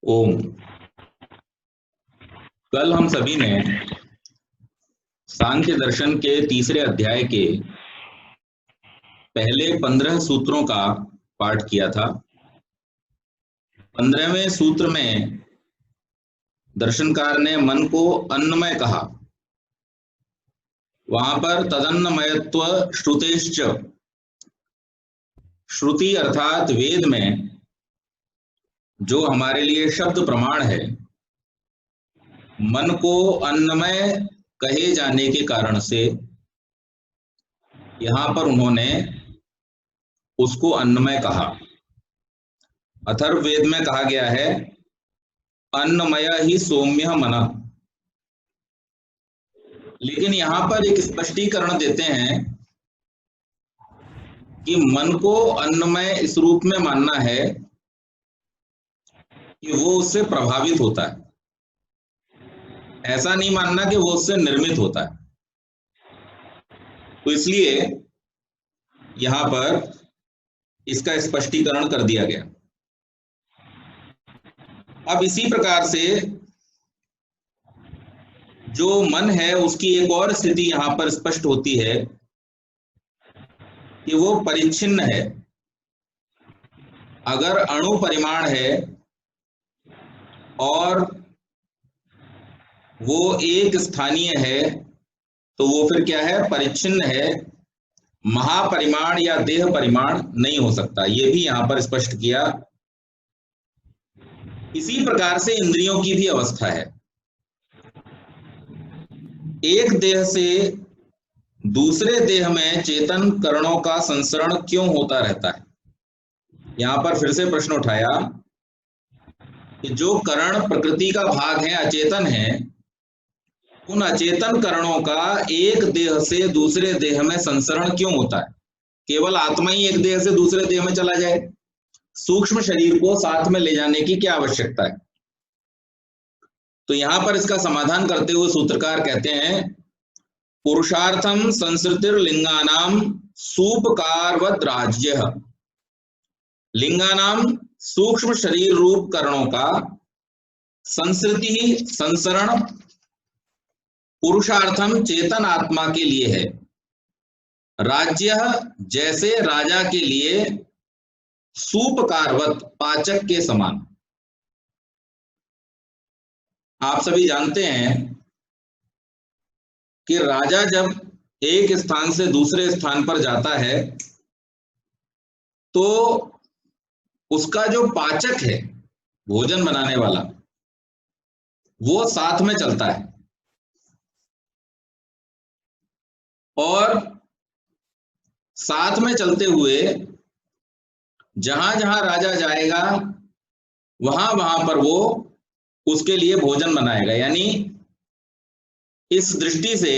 ओम। कल हम सभी ने सांख्य दर्शन के तीसरे अध्याय के पहले 15 सूत्रों का पाठ किया था। 15वें सूत्र में दर्शनकार ने मन को अन्नमय कहा। वहां पर तदन्नमयत्व श्रुतेश्च, श्रुति अर्थात वेद में जो हमारे लिए शब्द प्रमाण है, मन को अन्नमय कहे जाने के कारण से यहां पर उन्होंने उसको अन्नमय कहा। अथर्ववेद में कहा गया है अन्नमय ही सौम्य मन। लेकिन यहां पर एक स्पष्टीकरण देते हैं कि मन को अन्नमय इस रूप में मानना है कि वो उससे प्रभावित होता है, ऐसा नहीं मानना कि वो उससे निर्मित होता है। तो इसलिए यहां पर इसका स्पष्टीकरण कर दिया गया। अब इसी प्रकार से जो मन है उसकी एक और स्थिति यहां पर स्पष्ट होती है कि वो परिच्छिन्न है। अगर अणु परिमाण है और वो एक स्थानीय है तो वो फिर क्या है? परिच्छिन्न है। महापरिमाण या देह परिमाण नहीं हो सकता, ये भी यहां पर स्पष्ट किया। इसी प्रकार से इंद्रियों की भी अवस्था है। एक देह से दूसरे देह में चेतन करणों का संसरण क्यों होता रहता है? यहां पर फिर से प्रश्न उठाया कि जो करण प्रकृति का भाग है, अचेतन है, उन अचेतन करणों का एक देह से दूसरे देह में संसरण क्यों होता है? केवल आत्मा ही एक देह से दूसरे देह में चला जाए, सूक्ष्म शरीर को साथ में ले जाने की क्या आवश्यकता है? तो यहां पर इसका समाधान करते हुए सूत्रकार कहते हैं पुरुषार्थम संसृतिर्लिंगानाम सूपकारवद राज्य। लिंगानाम सूक्ष्म शरीर रूप करणों का संसृति ही संसरण पुरुषार्थम चेतन आत्मा के लिए है। राज्य जैसे राजा के लिए सूपकारवत पाचक के समान। आप सभी जानते हैं कि राजा जब एक स्थान से दूसरे स्थान पर जाता है तो उसका जो पाचक है, भोजन बनाने वाला, वो साथ में चलता है। और साथ में चलते हुए जहां जहां राजा जाएगा वहां वहां पर वो उसके लिए भोजन बनाएगा। यानी इस दृष्टि से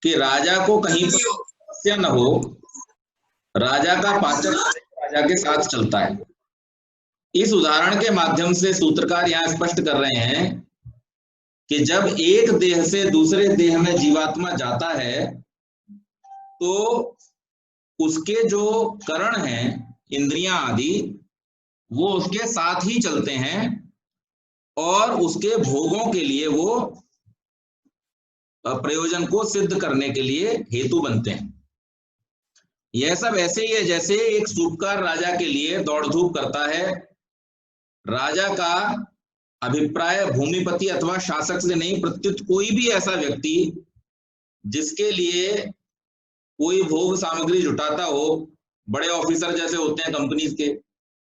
कि राजा को कहीं पर समस्या न हो, राजा का पाचक राजा के साथ चलता है। इस उदाहरण के माध्यम से सूत्रकार यहां स्पष्ट कर रहे हैं कि जब एक देह से दूसरे देह में जीवात्मा जाता है तो उसके जो करण हैं, इंद्रियां आदि, वो उसके साथ ही चलते हैं और उसके भोगों के लिए वो प्रयोजन को सिद्ध करने के लिए हेतु बनते हैं। यह सब ऐसे ही है जैसे एक सूपकार राजा के लिए दौड़ धूप करता है। राजा का अभिप्राय भूमिपति अथवा शासक से नहीं, प्रत्युत कोई भी ऐसा व्यक्ति जिसके लिए कोई भोग सामग्री जुटाता हो, बड़े ऑफिसर जैसे होते हैं कंपनीज के,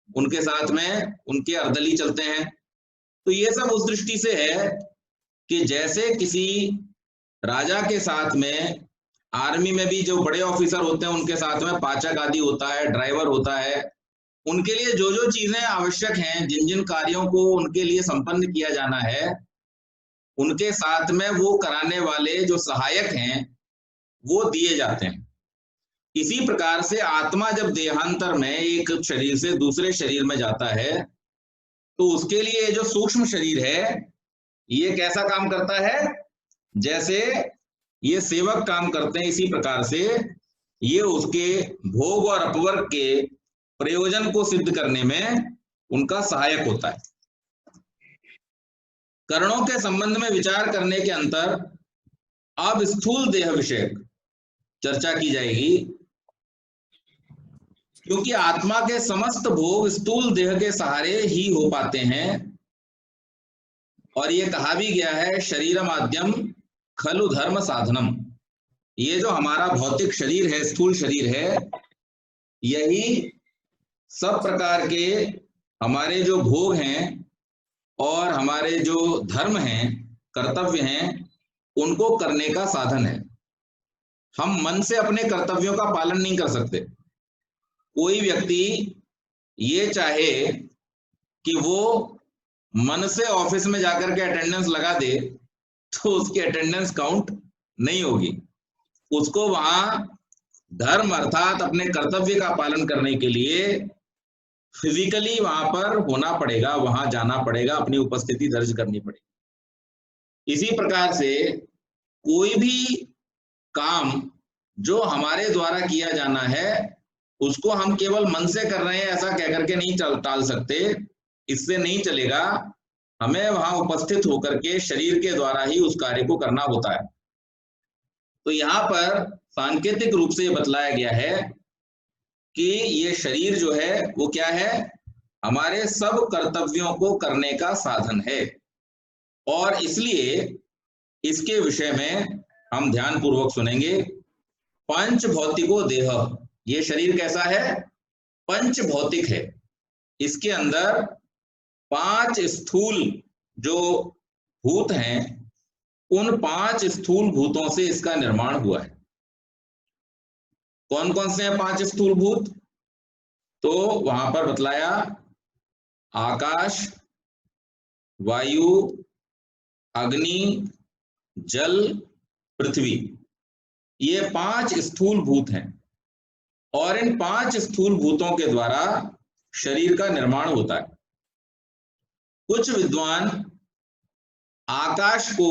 उनके साथ में उनके अर्दली चलते हैं। तो ये सब उस दृष्टि से है कि जैसे किसी राजा के साथ में आर्मी में भी जो बड़े ऑफिसर होते हैं उनके साथ में पाचक आदि होता है, ड्राइवर होता है, उनके लिए जो जो चीजें आवश्यक हैं, जिन जिन कार्यों को उनके लिए संपन्न किया जाना है, उनके साथ में वो कराने वाले जो सहायक हैं वो दिए जाते हैं। इसी प्रकार से आत्मा जब देहांतर में एक शरीर से दूसरे शरीर में जाता है तो उसके लिए जो सूक्ष्म शरीर है ये कैसा काम करता है? जैसे ये सेवक काम करते हैं, इसी प्रकार से ये उसके भोग और अपवर्ग के प्रयोजन को सिद्ध करने में उनका सहायक होता है। करणों के संबंध में विचार करने के अंतर अब स्थूल देह विषयक चर्चा की जाएगी, क्योंकि आत्मा के समस्त भोग स्थूल देह के सहारे ही हो पाते हैं। और ये कहा भी गया है, शरीर माध्यम खलु धर्म साधनम। ये जो हमारा भौतिक शरीर है, स्थूल शरीर है, यही सब प्रकार के हमारे जो भोग हैं और हमारे जो धर्म हैं, कर्तव्य हैं, उनको करने का साधन है। हम मन से अपने कर्तव्यों का पालन नहीं कर सकते। कोई व्यक्ति ये चाहे कि वो मन से ऑफिस में जाकर के अटेंडेंस लगा दे, तो उसकी अटेंडेंस काउंट नहीं होगी। उसको वहां धर्म अर्थात अपने कर्तव्य का पालन करने के लिए फिजिकली वहां पर होना पड़ेगा, वहां जाना पड़ेगा, अपनी उपस्थिति दर्ज करनी पड़ेगी। इसी प्रकार से कोई भी काम जो हमारे द्वारा किया जाना है, उसको हम केवल मन से कर रहे हैं ऐसा कहकर के नहीं टाल सकते, इससे नहीं चलेगा। हमें वहां उपस्थित होकर के शरीर के द्वारा ही उस कार्य को करना होता है। तो यहाँ पर सांकेतिक रूप से बतलाया गया है कि ये शरीर जो है वो क्या है, हमारे सब कर्तव्यों को करने का साधन है। और इसलिए इसके विषय में हम ध्यान पूर्वक सुनेंगे। पंच भौतिको देह, ये शरीर कैसा है, पंच भौतिक है। इसके अंदर 5 स्थूल जो भूत हैं, उन 5 स्थूल भूतों से इसका निर्माण हुआ है। कौन कौन से हैं 5 स्थूल भूत? तो वहां पर बतलाया, आकाश, वायु, अग्नि, जल, पृथ्वी, ये 5 स्थूल भूत हैं। और इन 5 स्थूल भूतों के द्वारा शरीर का निर्माण होता है। कुछ विद्वान आकाश को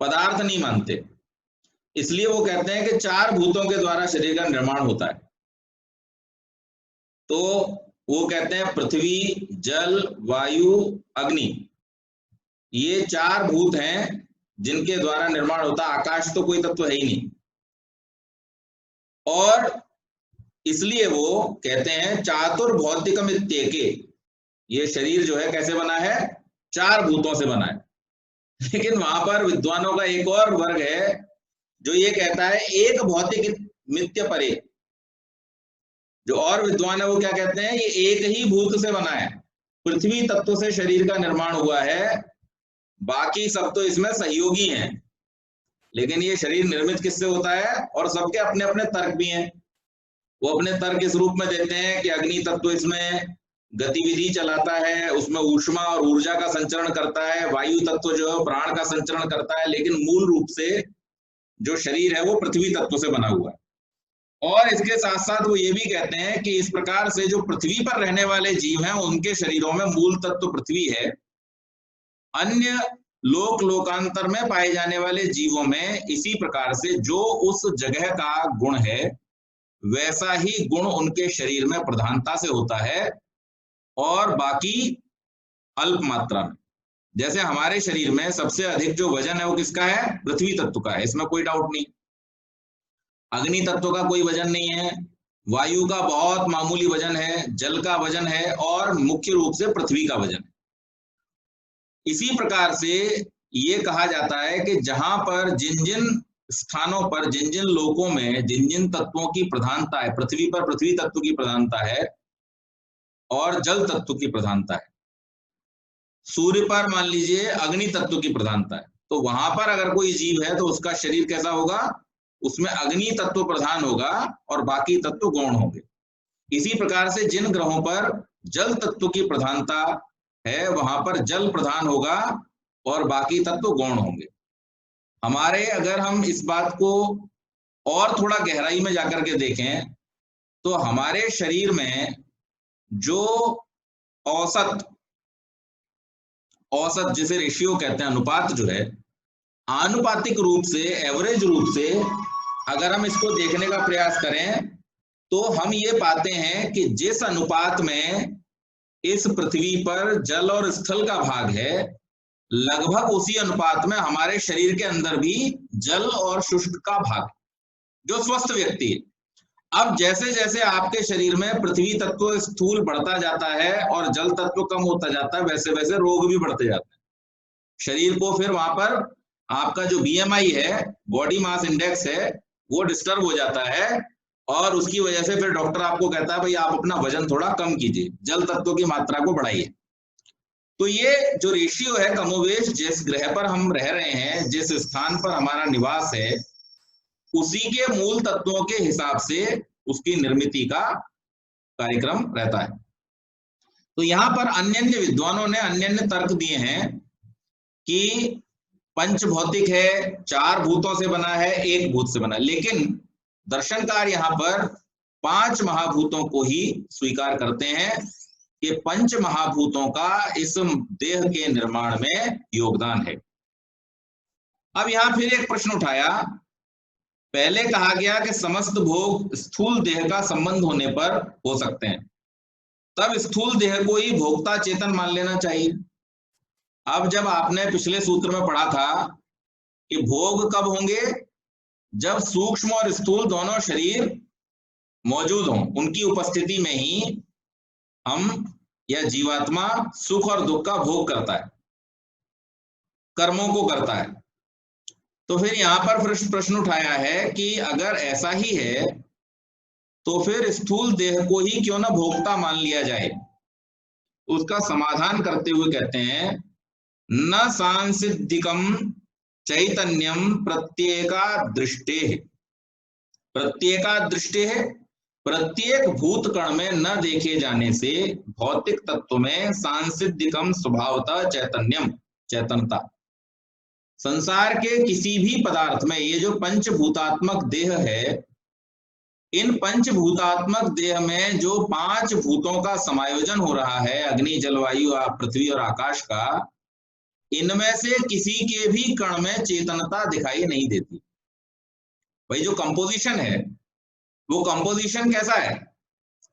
पदार्थ नहीं मानते, इसलिए वो कहते हैं कि 4 भूतों के द्वारा शरीर का निर्माण होता है। तो वो कहते हैं पृथ्वी, जल, वायु, अग्नि, ये 4 भूत हैं जिनके द्वारा निर्माण होता है। आकाश तो कोई तत्व है ही नहीं। और इसलिए वो कहते हैं चातुर्भौतिकम इत्येके, ये शरीर जो है कैसे बना है, 4 भूतों से बना है। लेकिन वहां पर विद्वानों का एक और वर्ग है जो ये कहता है एक भौतिक मित्य परे। जो और विद्वान है वो क्या कहते हैं, ये एक ही भूत से बना है, पृथ्वी तत्व से शरीर का निर्माण हुआ है, बाकी सब तो इसमें सहयोगी हैं। लेकिन ये शरीर निर्मित किससे होता है, और सबके अपने अपने तर्क भी हैं। वो अपने तर्क इस रूप में देते हैं कि अग्नि तत्व इसमें गतिविधि चलाता है, उसमें ऊष्मा और ऊर्जा का संचरण करता है, वायु तत्व जो है प्राण का संचरण करता है, लेकिन मूल रूप से जो शरीर है वो पृथ्वी तत्व से बना हुआ है। और इसके साथ साथ वो ये भी कहते हैं कि इस प्रकार से जो पृथ्वी पर रहने वाले जीव हैं उनके शरीरों में मूल तत्व पृथ्वी है। अन्य लोक लोकांतर में पाए जाने वाले जीवों में इसी प्रकार से जो उस जगह का गुण है वैसा ही गुण उनके शरीर में प्रधानता से होता है, और बाकी अल्प मात्रा में। जैसे हमारे शरीर में सबसे अधिक जो वजन है वो किसका है, पृथ्वी तत्व का है, इसमें कोई डाउट नहीं। अग्नि तत्व का कोई वजन नहीं है, वायु का बहुत मामूली वजन है, जल का वजन है, और मुख्य रूप से पृथ्वी का वजन है। इसी प्रकार से ये कहा जाता है कि जहां पर जिन जिन स्थानों पर, जिन जिन लोकों में जिन जिन तत्वों की प्रधानता है, पृथ्वी पर पृथ्वी तत्व की प्रधानता है और जल तत्व की प्रधानता है, सूर्य पर मान लीजिए अग्नि तत्व की प्रधानता है, तो वहां पर अगर कोई जीव है तो उसका शरीर कैसा होगा, उसमें अग्नि तत्व प्रधान होगा और बाकी तत्व गौण होंगे। इसी प्रकार से जिन ग्रहों पर जल तत्व की प्रधानता है वहां पर जल प्रधान होगा और बाकी तत्व गौण होंगे। हमारे, अगर हम इस बात को और थोड़ा गहराई में जाकर के देखें तो हमारे शरीर में जो औसत जिसे रेशियो कहते हैं, अनुपात जो है, आनुपातिक रूप से, एवरेज रूप से अगर हम इसको देखने का प्रयास करें तो हम ये पाते हैं कि जिस अनुपात में इस पृथ्वी पर जल और स्थल का भाग है लगभग उसी अनुपात में हमारे शरीर के अंदर भी जल और शुष्क का भाग, जो स्वस्थ व्यक्ति है। अब जैसे जैसे आपके शरीर में पृथ्वी तत्व स्थूल बढ़ता जाता है और जल तत्व कम होता जाता है, वैसे वैसे रोग भी बढ़ते जाते हैं शरीर को। फिर वहां पर आपका जो BMI है, बॉडी मास इंडेक्स है, वो डिस्टर्ब हो जाता है और उसकी वजह से फिर डॉक्टर आपको कहता है भाई आप अपना वजन थोड़ा कम कीजिए, जल तत्व की मात्रा को बढ़ाइए। तो ये जो रेशियो है कमोवेश, जिस ग्रह पर हम रह रहे हैं, जिस स्थान पर हमारा निवास है, उसी के मूल तत्वों के हिसाब से उसकी निर्मिति का कार्यक्रम रहता है। तो यहां पर अन्य अन्य विद्वानों ने अन्य अन्य तर्क दिए हैं कि पंच भौतिक है, 4 भूतों से बना है, 1 भूत से बना है, लेकिन दर्शनकार यहां पर 5 महाभूतों को ही स्वीकार करते हैं कि पंच महाभूतों का इस देह के निर्माण में योगदान है। अब यहां फिर एक प्रश्न उठाया, पहले कहा गया कि समस्त भोग स्थूल देह का संबंध होने पर हो सकते हैं, तब स्थूल देह को ही भोक्ता चेतन मान लेना चाहिए। अब जब आपने पिछले सूत्र में पढ़ा था कि भोग कब होंगे, जब सूक्ष्म और स्थूल दोनों शरीर मौजूद हों, उनकी उपस्थिति में ही हम या जीवात्मा सुख और दुख का भोग करता है, कर्मों को करता है। तो फिर यहां पर प्रश्न उठाया है कि अगर ऐसा ही है तो फिर स्थूल देह को ही क्यों ना भोक्ता मान लिया जाए। उसका समाधान करते हुए कहते हैं, न सांसिद्धिकम चैतन्यम प्रत्येका दृष्टे, प्रत्येका दृष्टे है, प्रत्येक भूत कण में न देखे जाने से भौतिक तत्व में सांसिद्धिकम स्वभावतः चैतन्यम, चेतनता। संसार के किसी भी पदार्थ में ये जो पंचभूतात्मक देह है, इन पंचभूतात्मक देह में जो 5 भूतों का समायोजन हो रहा है, अग्नि जल वायु पृथ्वी और आकाश का, इनमें से किसी के भी कण में चेतनता दिखाई नहीं देती। भाई जो कंपोजिशन है वो कंपोजिशन कैसा है,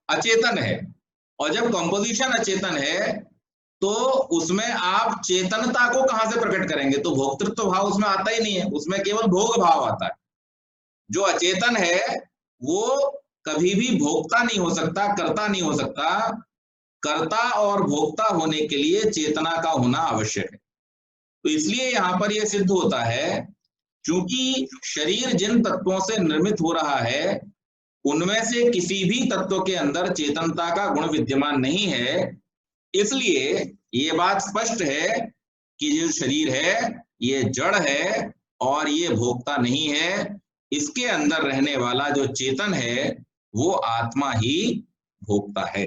अचेतन है। और जब कंपोजिशन अचेतन है तो उसमें आप चेतनता को कहां से प्रकट करेंगे, तो भोक्तृत्व भाव उसमें आता ही नहीं है, उसमें केवल भोग भाव आता है। जो अचेतन है वो कभी भी भोक्ता नहीं हो सकता, कर्ता नहीं हो सकता। कर्ता और भोक्ता होने के लिए चेतना का होना आवश्यक है। तो इसलिए यहां पर यह सिद्ध होता है, क्योंकि शरीर जिन तत्वों से निर्मित हो रहा है उनमें से किसी भी तत्व के अंदर चेतनता का गुण विद्यमान नहीं है, इसलिए ये बात स्पष्ट है कि जो शरीर है ये जड़ है और ये भोक्ता नहीं है। इसके अंदर रहने वाला जो चेतन है वो आत्मा ही भोक्ता है।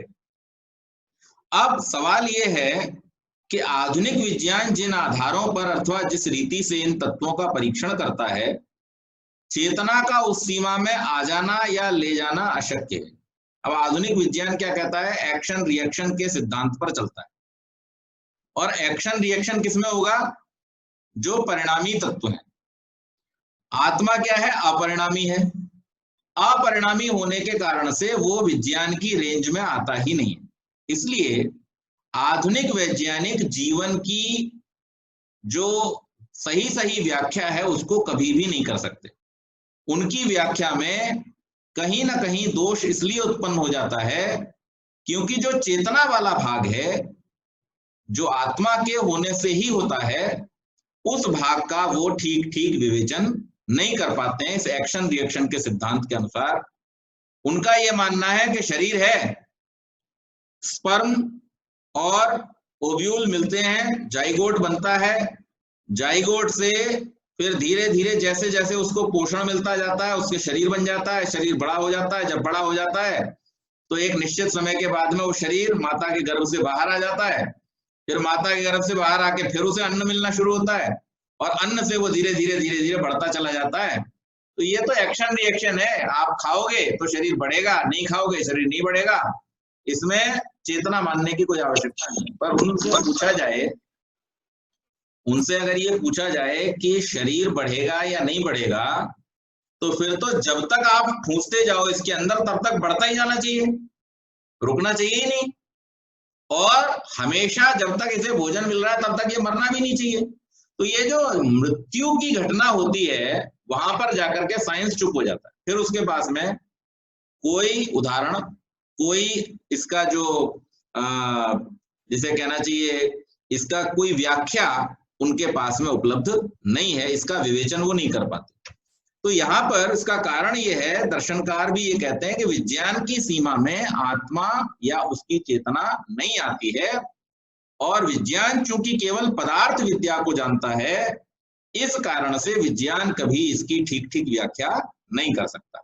अब सवाल ये है कि आधुनिक विज्ञान जिन आधारों पर अथवा जिस रीति से इन तत्वों का परीक्षण करता है, चेतना का उस सीमा में आ जाना या ले जाना अशक्य है। अब आधुनिक विज्ञान क्या कहता है, एक्शन रिएक्शन के सिद्धांत पर चलता है। और एक्शन रिएक्शन किसमें होगा, जो परिणामी तत्व है। आत्मा क्या है, अपरिणामी है। अपरिणामी होने के कारण से वो विज्ञान की रेंज में आता ही नहीं है। इसलिए आधुनिक वैज्ञानिक जीवन की जो सही सही व्याख्या है उसको कभी भी नहीं कर सकते। उनकी व्याख्या में कहीं ना कहीं दोष इसलिए उत्पन्न हो जाता है क्योंकि जो चेतना वाला भाग है, जो आत्मा के होने से ही होता है, उस भाग का वो ठीक ठीक विवेचन नहीं कर पाते हैं। इस एक्शन रिएक्शन के सिद्धांत के अनुसार उनका यह मानना है कि शरीर है, स्पर्म और ओव्यूल मिलते हैं, जाइगोट बनता है, जाइगोट से फिर धीरे धीरे जैसे जैसे उसको पोषण मिलता जाता है उसके शरीर बन जाता है, शरीर बड़ा हो जाता है। जब बड़ा हो जाता है तो एक निश्चित समय के बाद में वो शरीर माता के गर्भ से बाहर आ जाता है। फिर माता के गर्भ से बाहर आके फिर उसे अन्न मिलना शुरू होता है और अन्न से वो धीरे धीरे बढ़ता चला जाता है। तो ये तो एक्शन रिएक्शन है। आप खाओगे तो शरीर बढ़ेगा, नहीं खाओगे शरीर नहीं बढ़ेगा। इसमें चेतना मानने की कोई आवश्यकता नहीं। पर उनसे अगर ये पूछा जाए कि शरीर बढ़ेगा या नहीं बढ़ेगा, तो फिर तो जब तक आप ठूंसते जाओ इसके अंदर तब तक बढ़ता ही जाना चाहिए, रुकना चाहिए ही नहीं। और हमेशा जब तक इसे भोजन मिल रहा है तब तक ये मरना भी नहीं चाहिए। तो ये जो मृत्यु की घटना होती है वहां पर जाकर के साइंस चुप हो जाता है, फिर उसके पास में कोई उदाहरण, कोई इसका जो जिसे कहना चाहिए इसका कोई व्याख्या उनके पास में उपलब्ध नहीं है, इसका विवेचन वो नहीं कर पाते। तो यहाँ पर इसका कारण ये है, दर्शनकार भी ये कहते हैं कि विज्ञान की सीमा में आत्मा या उसकी चेतना नहीं आती है, और विज्ञान चूंकि केवल पदार्थ विद्या को जानता है, इस कारण से विज्ञान कभी इसकी ठीक ठीक व्याख्या नहीं कर सकता।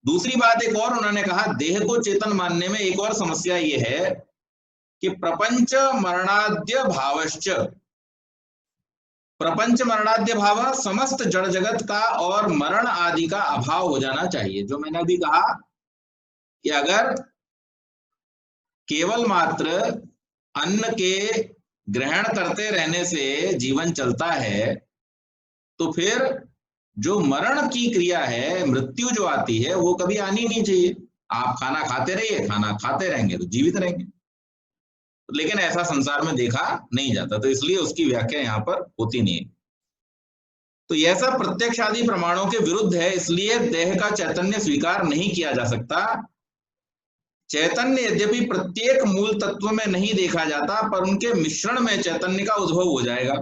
दूसरी बात एक और उन्होंने कहा, देह को चेतन मानने में एक और समस्या ये है कि प्रपंच मरणाद्य भावश्च, प्रपंच मरणाद्य भाव समस्त जड़ जगत का और मरण आदि का अभाव हो जाना चाहिए। जो मैंने अभी कहा कि अगर केवल मात्र अन्न के ग्रहण करते रहने से जीवन चलता है, तो फिर जो मरण की क्रिया है, मृत्यु जो आती है, वो कभी आनी नहीं चाहिए। आप खाना खाते रहिए, खाना खाते रहेंगे तो जीवित रहेंगे, लेकिन ऐसा संसार में देखा नहीं जाता, तो इसलिए उसकी व्याख्या यहाँ पर होती नहीं है। तो यह सब प्रत्यक्ष आदि प्रमाणों के विरुद्ध है, इसलिए देह का चैतन्य स्वीकार नहीं किया जा सकता। चैतन्य यद्यपि प्रत्येक मूल तत्व में नहीं देखा जाता, पर उनके मिश्रण में चैतन्य का उद्भव हो जाएगा,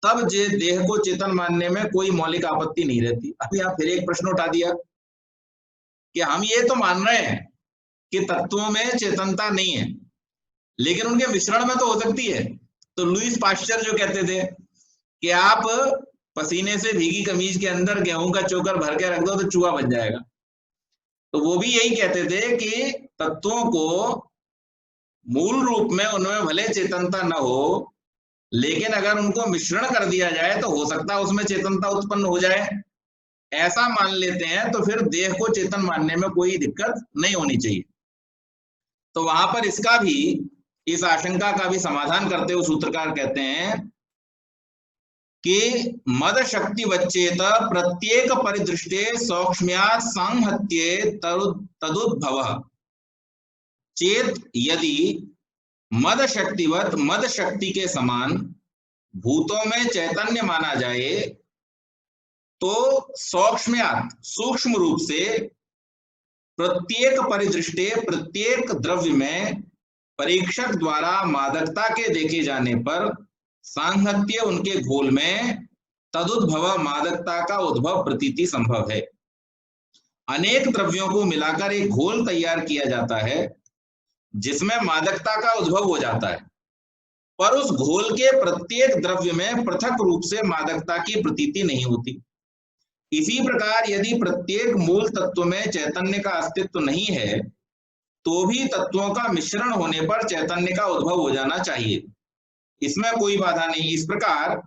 तब जे देह को चेतन मानने में कोई मौलिक आपत्ति नहीं रहती। अभी आप फिर एक प्रश्न उठा दिया कि हम ये तो मान रहे हैं कि तत्वों में चेतनता नहीं है, लेकिन उनके मिश्रण में तो हो सकती है। तो लुईस पाश्चर जो कहते थे कि आप पसीने से भीगी कमीज के अंदर गेहूं का चोकर भर के रख दो तो चूहा बन जाएगा, तो वो भी यही कहते थे कि तत्वों को मूल रूप में उनमें भले चेतनता न हो, लेकिन अगर उनको मिश्रण कर दिया जाए तो हो सकता है उसमें चेतनता उत्पन्न हो जाए। ऐसा मान लेते हैं तो फिर देह को चेतन मानने में कोई दिक्कत नहीं होनी चाहिए। तो वहां पर इसका भी, इस आशंका का भी समाधान करते हुए सूत्रकार कहते हैं कि मद शक्ति वच्चेत प्रत्येक परिदृष्टे सौक्ष्म्या सांहत्ये तदुद्भव चेत यदि मद शक्तिवत, मद शक्ति के समान भूतों में चैतन्य माना जाए, तो सौक्ष्म्यात्, सूक्ष्म रूप से, प्रत्येक परिदृष्टे, प्रत्येक द्रव्य में परीक्षक द्वारा मादकता के देखे जाने पर सांहत्य, उनके घोल में, तदुद्भव, मादकता का उद्भव प्रतीति संभव है। अनेक द्रव्यों को मिलाकर एक घोल तैयार किया जाता है जिसमें मादकता का उद्भव हो जाता है, पर उस घोल के प्रत्येक द्रव्य में पृथक रूप से मादकता की प्रतीति नहीं होती। इसी प्रकार यदि प्रत्येक मूल तत्व में चैतन्य का अस्तित्व नहीं है, तो भी तत्वों का मिश्रण होने पर चैतन्य का उद्भव हो जाना चाहिए, इसमें कोई बाधा नहीं। इस प्रकार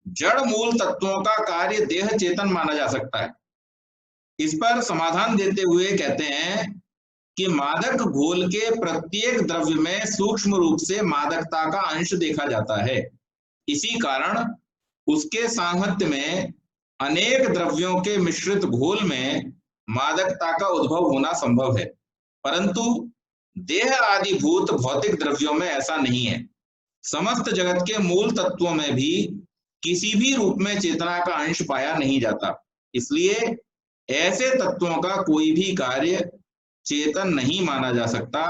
जड़ मूल तत्वों का कार्य देह चेतन माना जा सकता है। इस पर समाधान देते हुए कहते हैं कि मादक घोल के प्रत्येक द्रव्य में सूक्ष्म रूप से मादकता का अंश देखा जाता है, इसी कारण उसके सांहत्य में अनेक द्रव्यों के मिश्रित घोल में मादकता का उद्भव होना संभव है, परंतु देह आदि भूत भौतिक द्रव्यों में ऐसा नहीं है। समस्त जगत के मूल तत्वों में भी किसी भी रूप में चेतना का अंश पाया नहीं जाता, इसलिए ऐसे तत्वों का कोई भी कार्य चेतन नहीं माना जा सकता।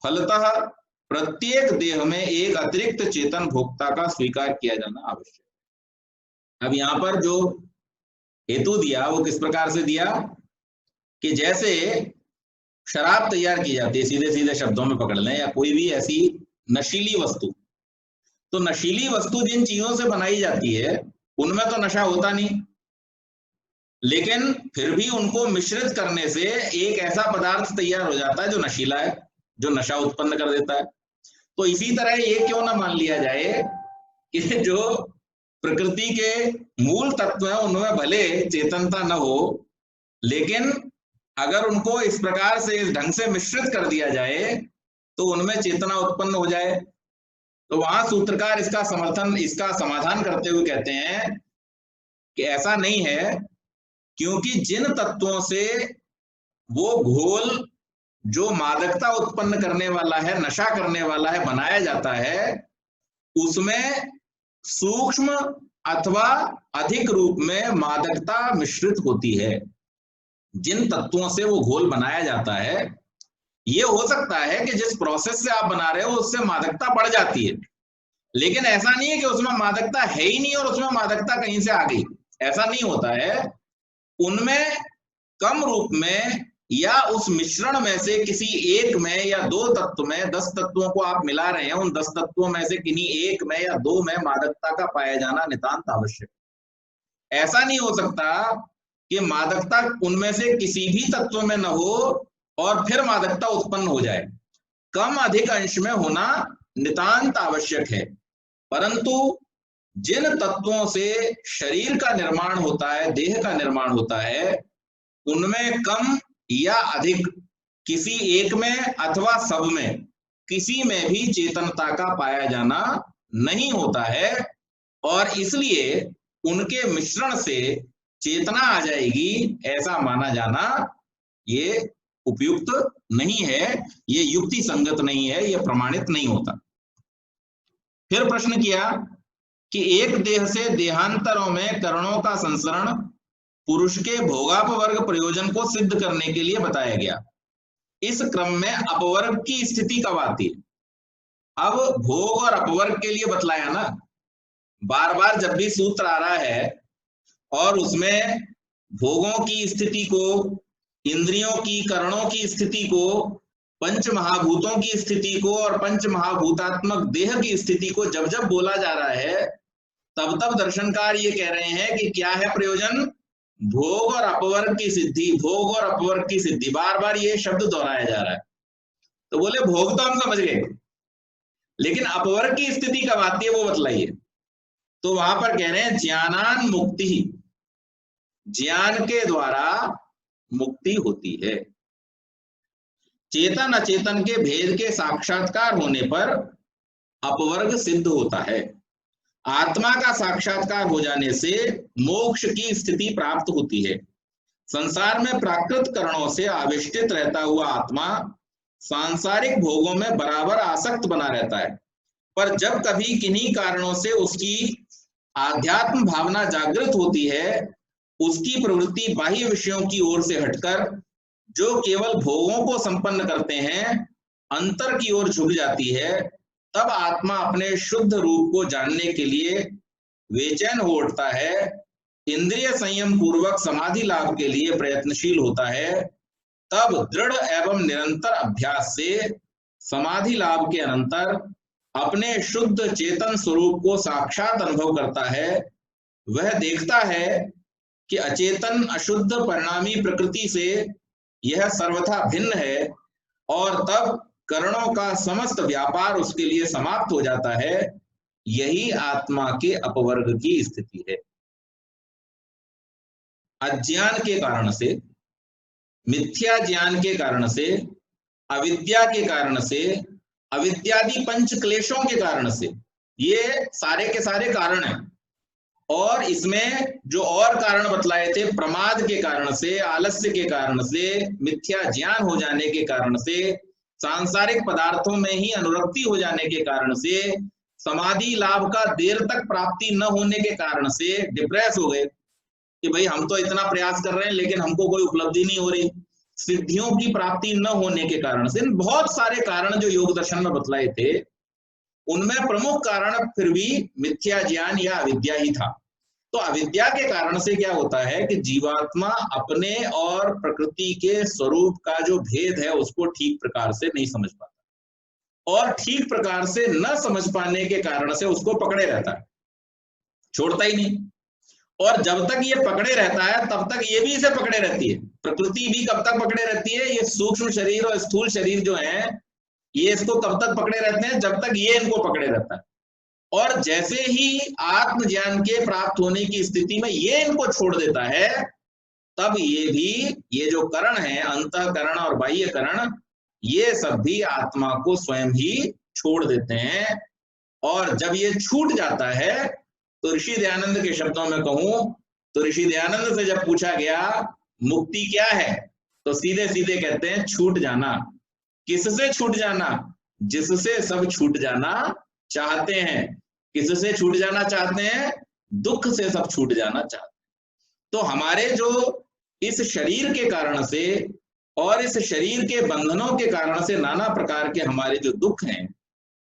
फलतः प्रत्येक देह में एक अतिरिक्त चेतन भोक्ता का स्वीकार किया जाना आवश्यक है। अब यहाँ पर जो हेतु दिया वो किस प्रकार से दिया कि जैसे शराब तैयार की जाती है, सीधे सीधे शब्दों में पकड़ लें, या कोई भी ऐसी नशीली वस्तु, तो नशीली वस्तु जिन चीजों से बनाई जाती है उनमें तो नशा होता नहीं, लेकिन फिर भी उनको मिश्रित करने से एक ऐसा पदार्थ तैयार हो जाता है जो नशीला है, जो नशा उत्पन्न कर देता है। तो इसी तरह ये क्यों ना मान लिया जाए कि जो प्रकृति के मूल तत्व हैं उनमें भले चेतनता न हो, लेकिन अगर उनको इस प्रकार से, इस ढंग से मिश्रित कर दिया जाए तो उनमें चेतना उत्पन्न हो जाए। तो वहां सूत्रकार इसका समाधान करते हुए कहते हैं कि ऐसा नहीं है, क्योंकि जिन तत्वों से वो घोल जो मादकता उत्पन्न करने वाला है, नशा करने वाला है, बनाया जाता है, उसमें सूक्ष्म अथवा अधिक रूप में मादकता मिश्रित होती है। जिन तत्वों से वो घोल बनाया जाता है, ये हो सकता है कि जिस प्रोसेस से आप बना रहे हो उससे मादकता बढ़ जाती है, लेकिन ऐसा नहीं है कि उसमें मादकता है ही नहीं और उसमें मादकता कहीं से आ गई, ऐसा नहीं होता है। उनमें कम रूप में या उस मिश्रण में से किसी एक में या दो तत्व में, 10 तत्वों को आप मिला रहे हैं, उन 10 तत्वों में से किन्हीं एक में या दो में मादकता का पाया जाना नितांत आवश्यक। ऐसा नहीं हो सकता कि मादकता उनमें से किसी भी तत्व में न हो और फिर मादकता उत्पन्न हो जाए। कम अधिक अंश में होना नितांत आवश्यक है। परंतु जिन तत्वों से शरीर का निर्माण होता है, देह का निर्माण होता है, उनमें कम या अधिक किसी एक में अथवा सब में किसी में भी चेतनता का पाया जाना नहीं होता है, और इसलिए उनके मिश्रण से चेतना आ जाएगी, ऐसा माना जाना ये उपयुक्त नहीं है, ये युक्ति संगत नहीं है, ये प्रमाणित नहीं होता। फिर प्रश्न किया कि एक देह से देहांतरों में करणों का संसरण पुरुष के भोगापवर्ग प्रयोजन को सिद्ध करने के लिए बताया गया। इस क्रम में अपवर्ग की स्थिति कब आती है? अब भोग और अपवर्ग के लिए बतलाया ना, बार बार जब भी सूत्र आ रहा है और उसमें भोगों की स्थिति को, इंद्रियों की, करणों की स्थिति को, पंच महाभूतों की स्थिति को और पंच महाभूतात्मक देह की स्थिति को जब जब बोला जा रहा है, तब तब दर्शनकार ये कह रहे हैं कि क्या है प्रयोजन? भोग और अपवर्ग की सिद्धि, भोग और अपवर्ग की सिद्धि, बार बार ये शब्द दोहराया जा रहा है। तो बोले भोग तो हम समझ गए, लेकिन अपवर्ग की स्थिति कब आती है वो बतलाइए। तो वहां पर कह रहे हैं ज्ञानान मुक्ति, ज्ञान के द्वारा मुक्ति होती है। चेतन अचेतन के भेद के साक्षात्कार होने पर अपवर्ग सिद्ध होता है। आत्मा का साक्षात्कार हो जाने से मोक्ष की स्थिति प्राप्त होती है। संसार में प्राकृत करणों से आविष्टित रहता हुआ आत्मा सांसारिक भोगों में बराबर आसक्त बना रहता है, पर जब कभी किन्हीं कारणों से उसकी आध्यात्म भावना जागृत होती है, उसकी प्रवृत्ति बाह्य विषयों की ओर से हटकर जो केवल भोगों को संपन्न करते हैं अंतर की ओर झुक जाती है, तब आत्मा अपने शुद्ध रूप को जानने के लिए बेचैन हो उठता है, इंद्रिय संयम पूर्वक समाधि लाभ के लिए प्रयत्नशील होता है। तब दृढ़ एवं निरंतर अभ्यास से समाधि लाभ के अनंतर अपने शुद्ध चेतन स्वरूप को साक्षात अनुभव करता है। वह देखता है कि अचेतन अशुद्ध परिणामी प्रकृति से यह सर्वथा भिन्न है, और तब करणों का समस्त व्यापार उसके लिए समाप्त हो जाता है। यही आत्मा के अपवर्ग की स्थिति है। अज्ञान के कारण से, मिथ्या ज्ञान के कारण से, अविद्या के कारण से, अविद्यादि पंच क्लेशों के कारण से, ये सारे के सारे कारण हैं। और इसमें जो और कारण बतलाए थे, प्रमाद के कारण से, आलस्य के कारण से, मिथ्या ज्ञान हो जाने के कारण से, सांसारिक पदार्थों में ही अनुरक्ति हो जाने के कारण से, समाधि लाभ का देर तक प्राप्ति न होने के कारण से डिप्रेस हो गए कि भाई हम तो इतना प्रयास कर रहे हैं लेकिन हमको कोई उपलब्धि नहीं हो रही, सिद्धियों की प्राप्ति न होने के कारण से। बहुत सारे कारण जो योग दर्शन में बतलाए थे, उनमें प्रमुख कारण फिर भी मिथ्या ज्ञान या अविद्या ही था। तो अविद्या के कारण से क्या होता है कि जीवात्मा अपने और प्रकृति के स्वरूप का जो भेद है उसको ठीक प्रकार से नहीं समझ पाता, और ठीक प्रकार से न समझ पाने के कारण से उसको पकड़े रहता है, छोड़ता ही नहीं। और जब तक ये पकड़े रहता है तब तक ये भी इसे पकड़े रहती है। प्रकृति भी कब तक पकड़े रहती है? ये सूक्ष्म शरीर और स्थूल शरीर जो है, ये इसको कब तक पकड़े रहते हैं? जब तक ये इनको पकड़े रहता है। और जैसे ही आत्मज्ञान के प्राप्त होने की स्थिति में ये इनको छोड़ देता है, तब ये भी, ये जो करण है, अंतःकरण और बाह्य करण, ये सब भी आत्मा को स्वयं ही छोड़ देते हैं। और जब ये छूट जाता है तो ऋषि दयानंद के शब्दों में कहूं तो ऋषि दयानंद से जब पूछा गया मुक्ति क्या है, तो सीधे सीधे कहते हैं छूट जाना। किससे छूट जाना? जिससे सब छूट जाना चाहते हैं। किससे छूट जाना चाहते हैं? दुख से सब छूट जाना चाहते हैं। तो हमारे जो इस शरीर के कारण से और इस शरीर के बंधनों के कारण से नाना प्रकार के हमारे जो दुख हैं,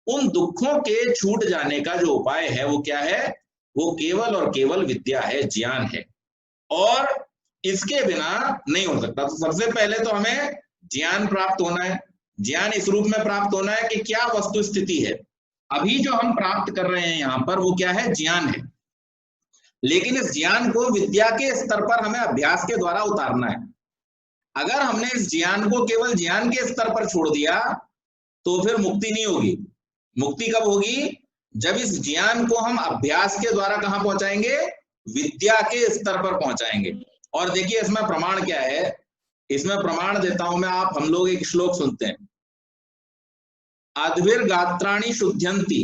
उन दुखों के छूट जाने का जो उपाय है वो क्या है? वो केवल और केवल विद्या है, ज्ञान है, और इसके बिना नहीं हो सकता। तो सबसे पहले तो हमें ज्ञान प्राप्त होना है। ज्ञान इस रूप में प्राप्त होना है कि क्या वस्तु स्थिति है। अभी जो हम प्राप्त कर रहे हैं यहां पर वो क्या है? ज्ञान है। लेकिन इस ज्ञान को विद्या के स्तर पर हमें अभ्यास के द्वारा उतारना है। अगर हमने इस ज्ञान को केवल ज्ञान के स्तर पर छोड़ दिया तो फिर मुक्ति नहीं होगी। मुक्ति कब होगी? जब इस ज्ञान को हम अभ्यास के द्वारा कहां पहुंचाएंगे? विद्या के स्तर पर पहुंचाएंगे। और देखिए इसमें प्रमाण क्या है, इसमें प्रमाण देता हूं मैं। आप हम लोग एक श्लोक सुनते हैं, अद्भिर्गात्राणि शुद्ध्यन्ति।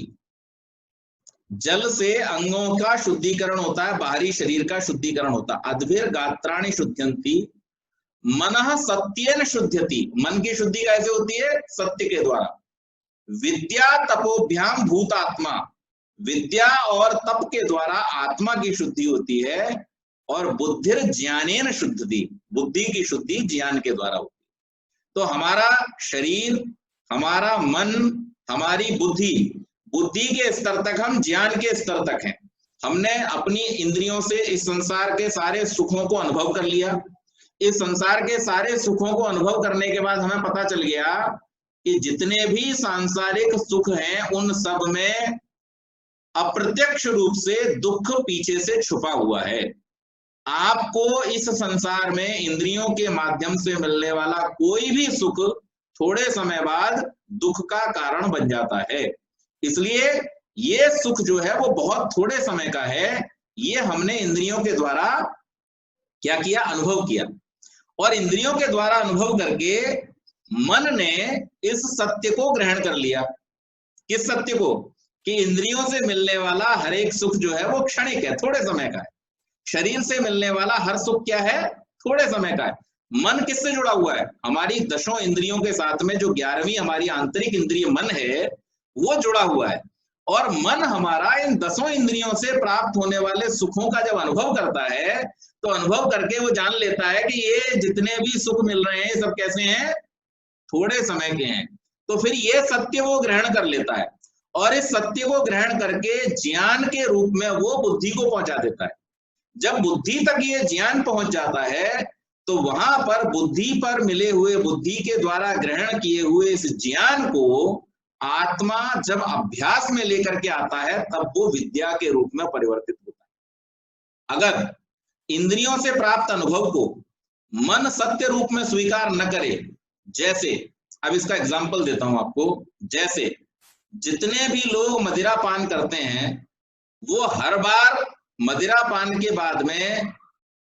जल से अंगों का शुद्धिकरण होता है, बाहरी शरीर का शुद्धिकरण होता है। अद्भिर्गात्राणि शुद्ध्यन्ति मनः सत्येन शुद्ध्यति। मन की शुद्धि कैसे होती है? सत्य के द्वारा। विद्या तपोभ्याम भूतात्मा। विद्या और तप के द्वारा आत्मा की शुद्धि होती है। और बुद्धिर ज्ञानेन शुद्धति। बुद्धि की शुद्धि ज्ञान के द्वारा होती है। तो हमारा शरीर, हमारा मन, हमारी बुद्धि, बुद्धि के स्तर तक हम ज्ञान के स्तर तक हैं। हमने अपनी इंद्रियों से इस संसार के सारे सुखों को अनुभव कर लिया। इस संसार के सारे सुखों को अनुभव करने के बाद हमें पता चल गया कि जितने भी सांसारिक सुख हैं उन सब में अप्रत्यक्ष रूप से दुख पीछे से छुपा हुआ है। आपको इस संसार में इंद्रियों के माध्यम से मिलने वाला कोई भी सुख थोड़े समय बाद दुख का कारण बन जाता है। इसलिए ये सुख जो है वो बहुत थोड़े समय का है। ये हमने इंद्रियों के द्वारा क्या किया? अनुभव किया। और इंद्रियों के द्वारा अनुभव करके मन ने इस सत्य को ग्रहण कर लिया। किस सत्य को? कि इंद्रियों से मिलने वाला हर एक सुख जो है वो क्षणिक है, थोड़े समय का है। शरीर से मिलने वाला हर सुख क्या है? थोड़े समय का है। मन किससे जुड़ा हुआ है? हमारी 10 इंद्रियों के साथ में जो 11वीं हमारी आंतरिक इंद्रिय मन है वो जुड़ा हुआ है। और मन हमारा इन 10 इंद्रियों से प्राप्त होने वाले सुखों का जब अनुभव करता है तो अनुभव करके वो जान लेता है कि ये जितने भी सुख मिल रहे हैं सब कैसे हैं? थोड़े समय के हैं। तो फिर ये सत्य वो ग्रहण कर लेता है और इस सत्य को ग्रहण करके ज्ञान के रूप में वो बुद्धि को पहुंचा देता है। जब बुद्धि तक ये ज्ञान पहुंच जाता है तो वहां पर बुद्धि पर मिले हुए, बुद्धि के द्वारा ग्रहण किए हुए इस ज्ञान को आत्मा जब अभ्यास में लेकर के आता है तब वो विद्या के रूप में परिवर्तित होता है। अगर इंद्रियों से प्राप्त अनुभव को मन सत्य रूप में स्वीकार न करे, जैसे अब इसका एग्जांपल देता हूं आपको, जैसे जितने भी लोग मदिरा पान करते हैं वो हर बार मदिरा पान के बाद में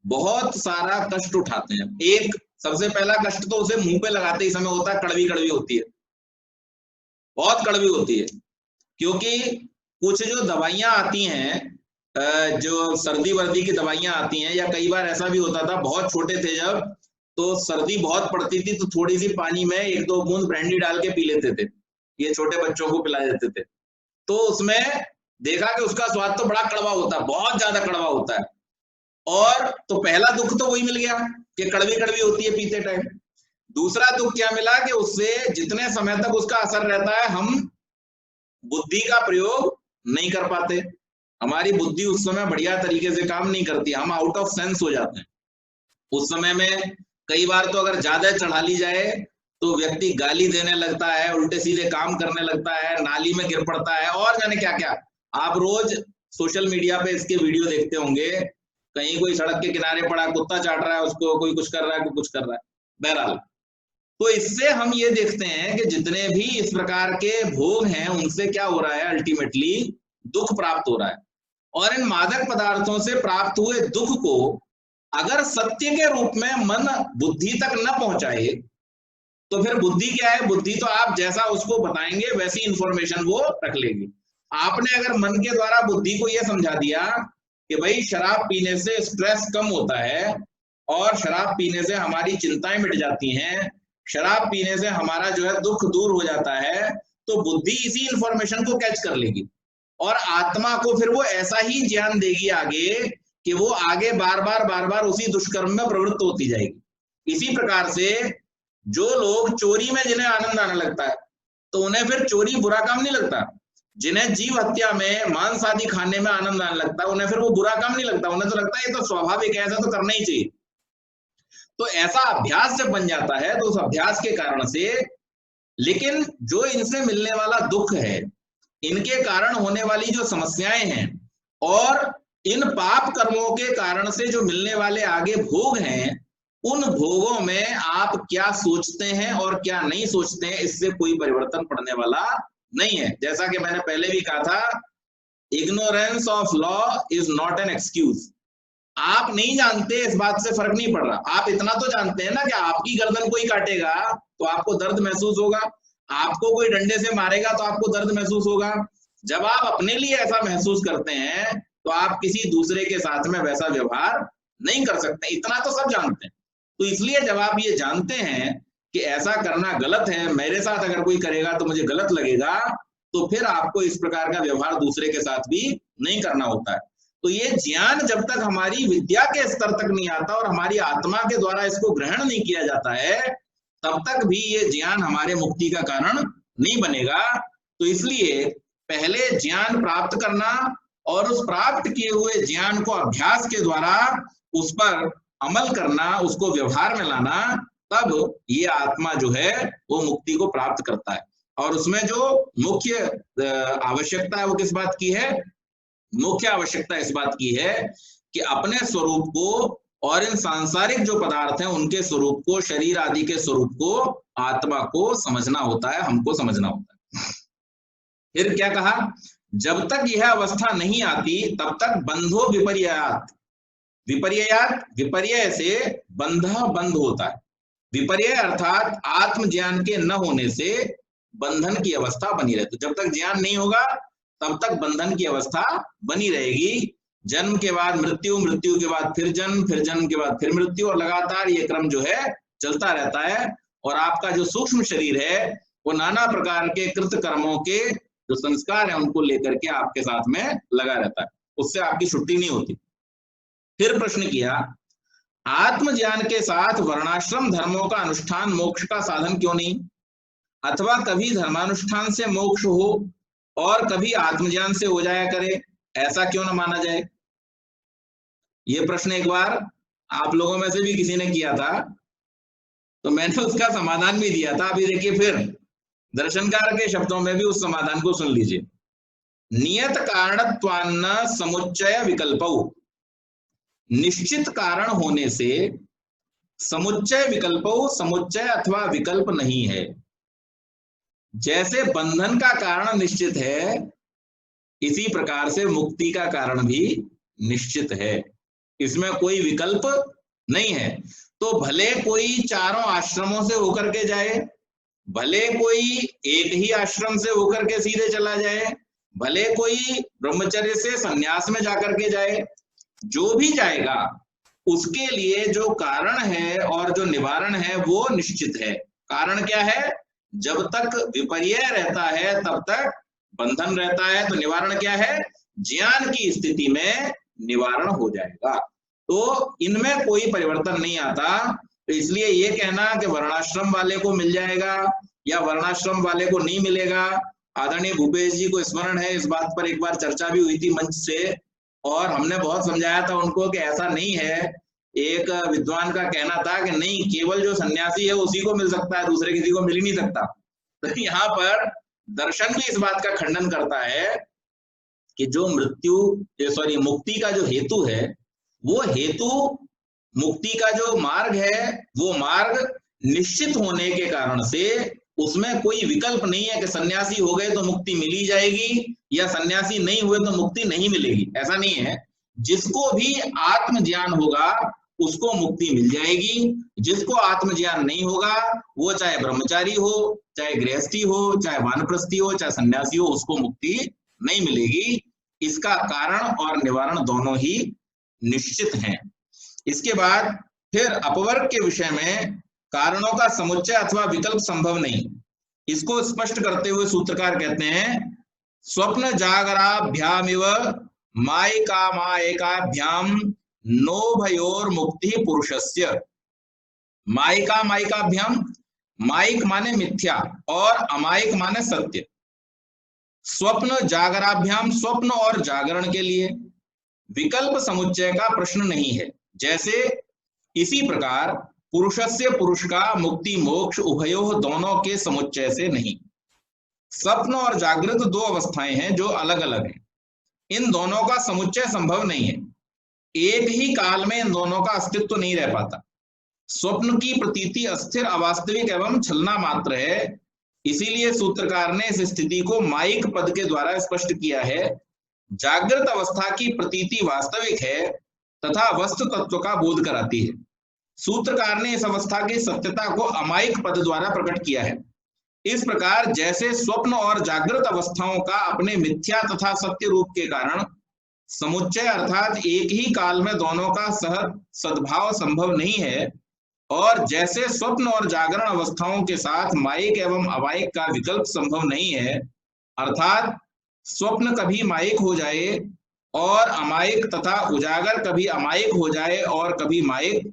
बहुत सारा कष्ट उठाते हैं। एक सबसे पहला कष्ट तो उसे मुंह पे लगाते ही समय होता है, कड़वी कड़वी होती है, बहुत कड़वी होती है। क्योंकि कुछ जो दवाइयां आती हैं, जो सर्दी वर्दी की दवाइयां आती हैं, या कई बार ऐसा भी होता था, बहुत छोटे थे जब, तो सर्दी बहुत पड़ती थी तो थोड़ी सी पानी में 1-2 बूंद ब्रांडी डाल के पी लेते थे, ये छोटे बच्चों को पिला देते थे। तो उसमें देखा कि उसका स्वाद तो बड़ा कड़वा होता है, बहुत ज्यादा कड़वा होता है। और तो पहला दुख तो वही मिल गया कि कड़वी कड़वी होती है पीते टाइम। दूसरा दुख क्या मिला कि उससे जितने समय तक उसका असर रहता है हम बुद्धि का प्रयोग नहीं कर पाते। हमारी बुद्धि उस समय बढ़िया तरीके से काम नहीं करती, हम आउट ऑफ सेंस हो जाते हैं। उस समय में कई बार तो अगर ज्यादा चढ़ा ली जाए तो व्यक्ति गाली देने लगता है, उल्टे सीधे काम करने लगता है, नाली में गिर पड़ता है, और जाने क्या क्या। आप रोज सोशल मीडिया पे इसके वीडियो देखते होंगे, कहीं कोई सड़क के किनारे पड़ा कुत्ता चाट रहा है उसको, कोई कुछ कर रहा है, कोई कुछ कर रहा है। बहरहाल, तो इससे हम ये देखते हैं कि जितने भी इस प्रकार के भोग हैं उनसे क्या हो रहा है? अल्टीमेटली दुख प्राप्त हो रहा है। और इन मादक पदार्थों से प्राप्त हुए दुख को अगर सत्य के रूप में मन बुद्धि तक न पहुंचाए तो फिर बुद्धि क्या है? बुद्धि तो आप जैसा उसको बताएंगे वैसी इंफॉर्मेशन वो रख लेगी। आपने अगर मन के द्वारा बुद्धि को यह समझा दिया कि भाई शराब पीने से स्ट्रेस कम होता है, और शराब पीने से हमारी चिंताएं मिट जाती हैं, शराब पीने से हमारा जो है दुख दूर हो जाता है, तो बुद्धि इसी इंफॉर्मेशन को कैच कर लेगी और आत्मा को फिर वो ऐसा ही ज्ञान देगी आगे कि वो आगे बार बार उसी दुष्कर्म में प्रवृत्त होती जाएगी। इसी प्रकार से जो लोग चोरी में जिन्हें आनंद आने लगता है तो उन्हें फिर चोरी बुरा काम नहीं लगता, जिन्हें जीव हत्या में मांस आदि खाने में आनंद आने लगता है उन्हें फिर वो बुरा काम नहीं लगता, उन्हें तो लगता है ये तो स्वाभाविक है, ऐसा तो करना ही चाहिए। तो ऐसा अभ्यास जब बन जाता है तो उस अभ्यास के कारण से, लेकिन जो इनसे मिलने वाला दुख है, इनके कारण होने वाली जो समस्याएं हैं और इन पाप कर्मों के कारण से जो मिलने वाले आगे भोग हैं, उन भोगों में आप क्या सोचते हैं और क्या नहीं सोचते हैं, इससे कोई परिवर्तन पड़ने वाला नहीं है। जैसा कि मैंने पहले भी कहा था, ignorance of law is not an excuse. आप नहीं जानते इस बात से फर्क नहीं पड़ रहा, आप इतना तो जानते हैं ना कि आपकी गर्दन कोई काटेगा तो आपको दर्द महसूस होगा, आपको कोई डंडे से मारेगा तो आपको दर्द महसूस होगा। जब आप अपने लिए ऐसा महसूस करते हैं तो आप किसी दूसरे के साथ में वैसा व्यवहार नहीं कर सकते, इतना तो सब जानते हैं। तो इसलिए जब आप ये जानते हैं कि ऐसा करना गलत है, मेरे साथ अगर कोई करेगा तो मुझे गलत लगेगा, तो फिर आपको इस प्रकार का व्यवहार दूसरे के साथ भी नहीं करना होता है। तो ये ज्ञान जब तक हमारी विद्या के स्तर तक नहीं आता और हमारी आत्मा के द्वारा इसको ग्रहण नहीं किया जाता है, तब तक भी ये ज्ञान हमारे मुक्ति का कारण नहीं बनेगा। तो इसलिए पहले ज्ञान प्राप्त करना और उस प्राप्त किए हुए ज्ञान को अभ्यास के द्वारा उस पर अमल करना, उसको व्यवहार में लाना, तब ये आत्मा जो है वो मुक्ति को प्राप्त करता है। और उसमें जो मुख्य आवश्यकता है वो किस बात की है? मुख्य आवश्यकता इस बात की है कि अपने स्वरूप को और इन सांसारिक जो पदार्थ हैं उनके स्वरूप को, शरीर आदि के स्वरूप को, आत्मा को समझना होता है, हमको समझना होता है। फिर क्या कहा? जब तक यह अवस्था नहीं आती तब तक बंधो विपर्यात। विपर्यात, विपर्य से बंधा बंध होता है। विपर्य अर्थात आत्मज्ञान के न होने से बंधन की अवस्था बनी रहती है। जब तक ज्ञान नहीं होगा तब तक बंधन की अवस्था बनी रहेगी। जन्म के बाद मृत्यु, मृत्यु के बाद फिर जन्म, फिर जन्म के बाद फिर मृत्यु, और लगातार ये क्रम जो है चलता रहता है। और आपका जो सूक्ष्म शरीर है वो नाना प्रकार के कृत कर्मों के जो संस्कार है उनको लेकर के आपके साथ में लगा रहता है, उससे आपकी छुट्टी नहीं होती। फिर प्रश्न किया, आत्मज्ञान के साथ वर्णाश्रम धर्मों का अनुष्ठान मोक्ष का साधन क्यों नहीं? अथवा कभी धर्मानुष्ठान से मोक्ष हो और कभी आत्मज्ञान से हो जाया करे, ऐसा क्यों न माना जाए? ये प्रश्न एक बार आप लोगों में से भी किसी ने किया था, तो मैंने उसका समाधान भी दिया था। अभी देखिए फिर दर्शनकार के शब्दों में भी उस समाधान को सुन लीजिए। नियत कारणत्वान्न समुच्चय विकल्पौ। निश्चित कारण होने से समुच्चय विकल्पौ, समुच्चय अथवा विकल्प नहीं है। जैसे बंधन का कारण निश्चित है, इसी प्रकार से मुक्ति का कारण भी निश्चित है, इसमें कोई विकल्प नहीं है। तो भले कोई चारों आश्रमों से होकर के जाए, भले कोई एक ही आश्रम से होकर के सीधे चला जाए, भले कोई ब्रह्मचर्य से संन्यास में जाकर के जाए, जो भी जाएगा उसके लिए जो कारण है और जो निवारण है वो निश्चित है। कारण क्या है? जब तक विपर्य रहता है तब तक बंधन रहता है, तो निवारण क्या है? ज्ञान की स्थिति में निवारण हो जाएगा। तो इनमें कोई परिवर्तन नहीं आता। तो इसलिए ये कहना कि वर्णाश्रम वाले को मिल जाएगा या वर्णाश्रम वाले को नहीं मिलेगा, आदरणीय भूपेश जी को स्मरण है, इस बात पर एक बार चर्चा भी हुई थी मंच से, और हमने बहुत समझाया था उनको कि ऐसा नहीं है। एक विद्वान का कहना था कि नहीं, केवल जो सन्यासी है उसी को मिल सकता है, दूसरे किसी को मिल ही नहीं सकता। तो यहाँ पर दर्शन भी इस बात का खंडन करता है कि जो मुक्ति का जो हेतु है, वो हेतु, मुक्ति का जो मार्ग है, वो मार्ग निश्चित होने के कारण से उसमें कोई विकल्प नहीं है कि सन्यासी हो गए तो मुक्ति मिली जाएगी या सन्यासी नहीं हुए तो मुक्ति नहीं मिलेगी, ऐसा नहीं है। जिसको भी आत्मज्ञान होगा उसको मुक्ति मिल जाएगी, जिसको आत्मज्ञान नहीं होगा, वो चाहे ब्रह्मचारी हो, चाहे गृहस्थी हो, चाहे वानप्रस्थी हो, चाहे सन्यासी हो, उसको मुक्ति नहीं मिलेगी। इसका कारण और निवारण दोनों ही निश्चित हैं। इसके बाद फिर अपवर्ग के विषय में कारणों का समुच्चय अथवा विकल्प संभव नहीं। इसको स्पष्ट करते हुए सूत्रकार कहते हैं स्वप्न जागराभ्यामिव मायिकामायिकाभ्याम नोभयोर मुक्ति पुरुषस्य। मायिका मायिकाभ्याम, मायिक माने मिथ्या और अमायिक माने सत्य। स्वप्न जागराभ्याम, स्वप्न और जागरण के लिए विकल्प समुच्चय का प्रश्न नहीं है। जैसे इसी प्रकार पुरुषस्य, पुरुष का मुक्ति मोक्ष उभयोः दोनों के समुच्चय से नहीं। स्वप्न और जागृत दो अवस्थाएं हैं जो अलग अलग हैं, इन दोनों का समुच्चय संभव नहीं है। एक ही काल में इन दोनों का अस्तित्व नहीं रह पाता। स्वप्न की प्रतीति अस्थिर, अवास्तविक एवं छलना मात्र है। इसीलिए सूत्रकार ने इस स्थिति को मायिक पद के द्वारा स्पष्ट किया है। जागृत अवस्था की प्रतीति वास्तविक है तथा वस्तु तत्व का बोध कराती है। सूत्रकार ने इस अवस्था की सत्यता को अमायिक पद द्वारा प्रकट किया है। इस प्रकार जैसे स्वप्न और जागृत अवस्थाओं का अपने मिथ्या तथा सत्य रूप के कारण समुच्चय अर्थात एक ही काल में दोनों का सद्भाव संभव नहीं है, और जैसे स्वप्न और जागरण अवस्थाओं के साथ मायिक एवं अमायिक का विकल्प संभव नहीं है, अर्थात स्वप्न कभी मायिक हो जाए और अमायिक तथा उजागर कभी अमायिक हो जाए और कभी मायिक,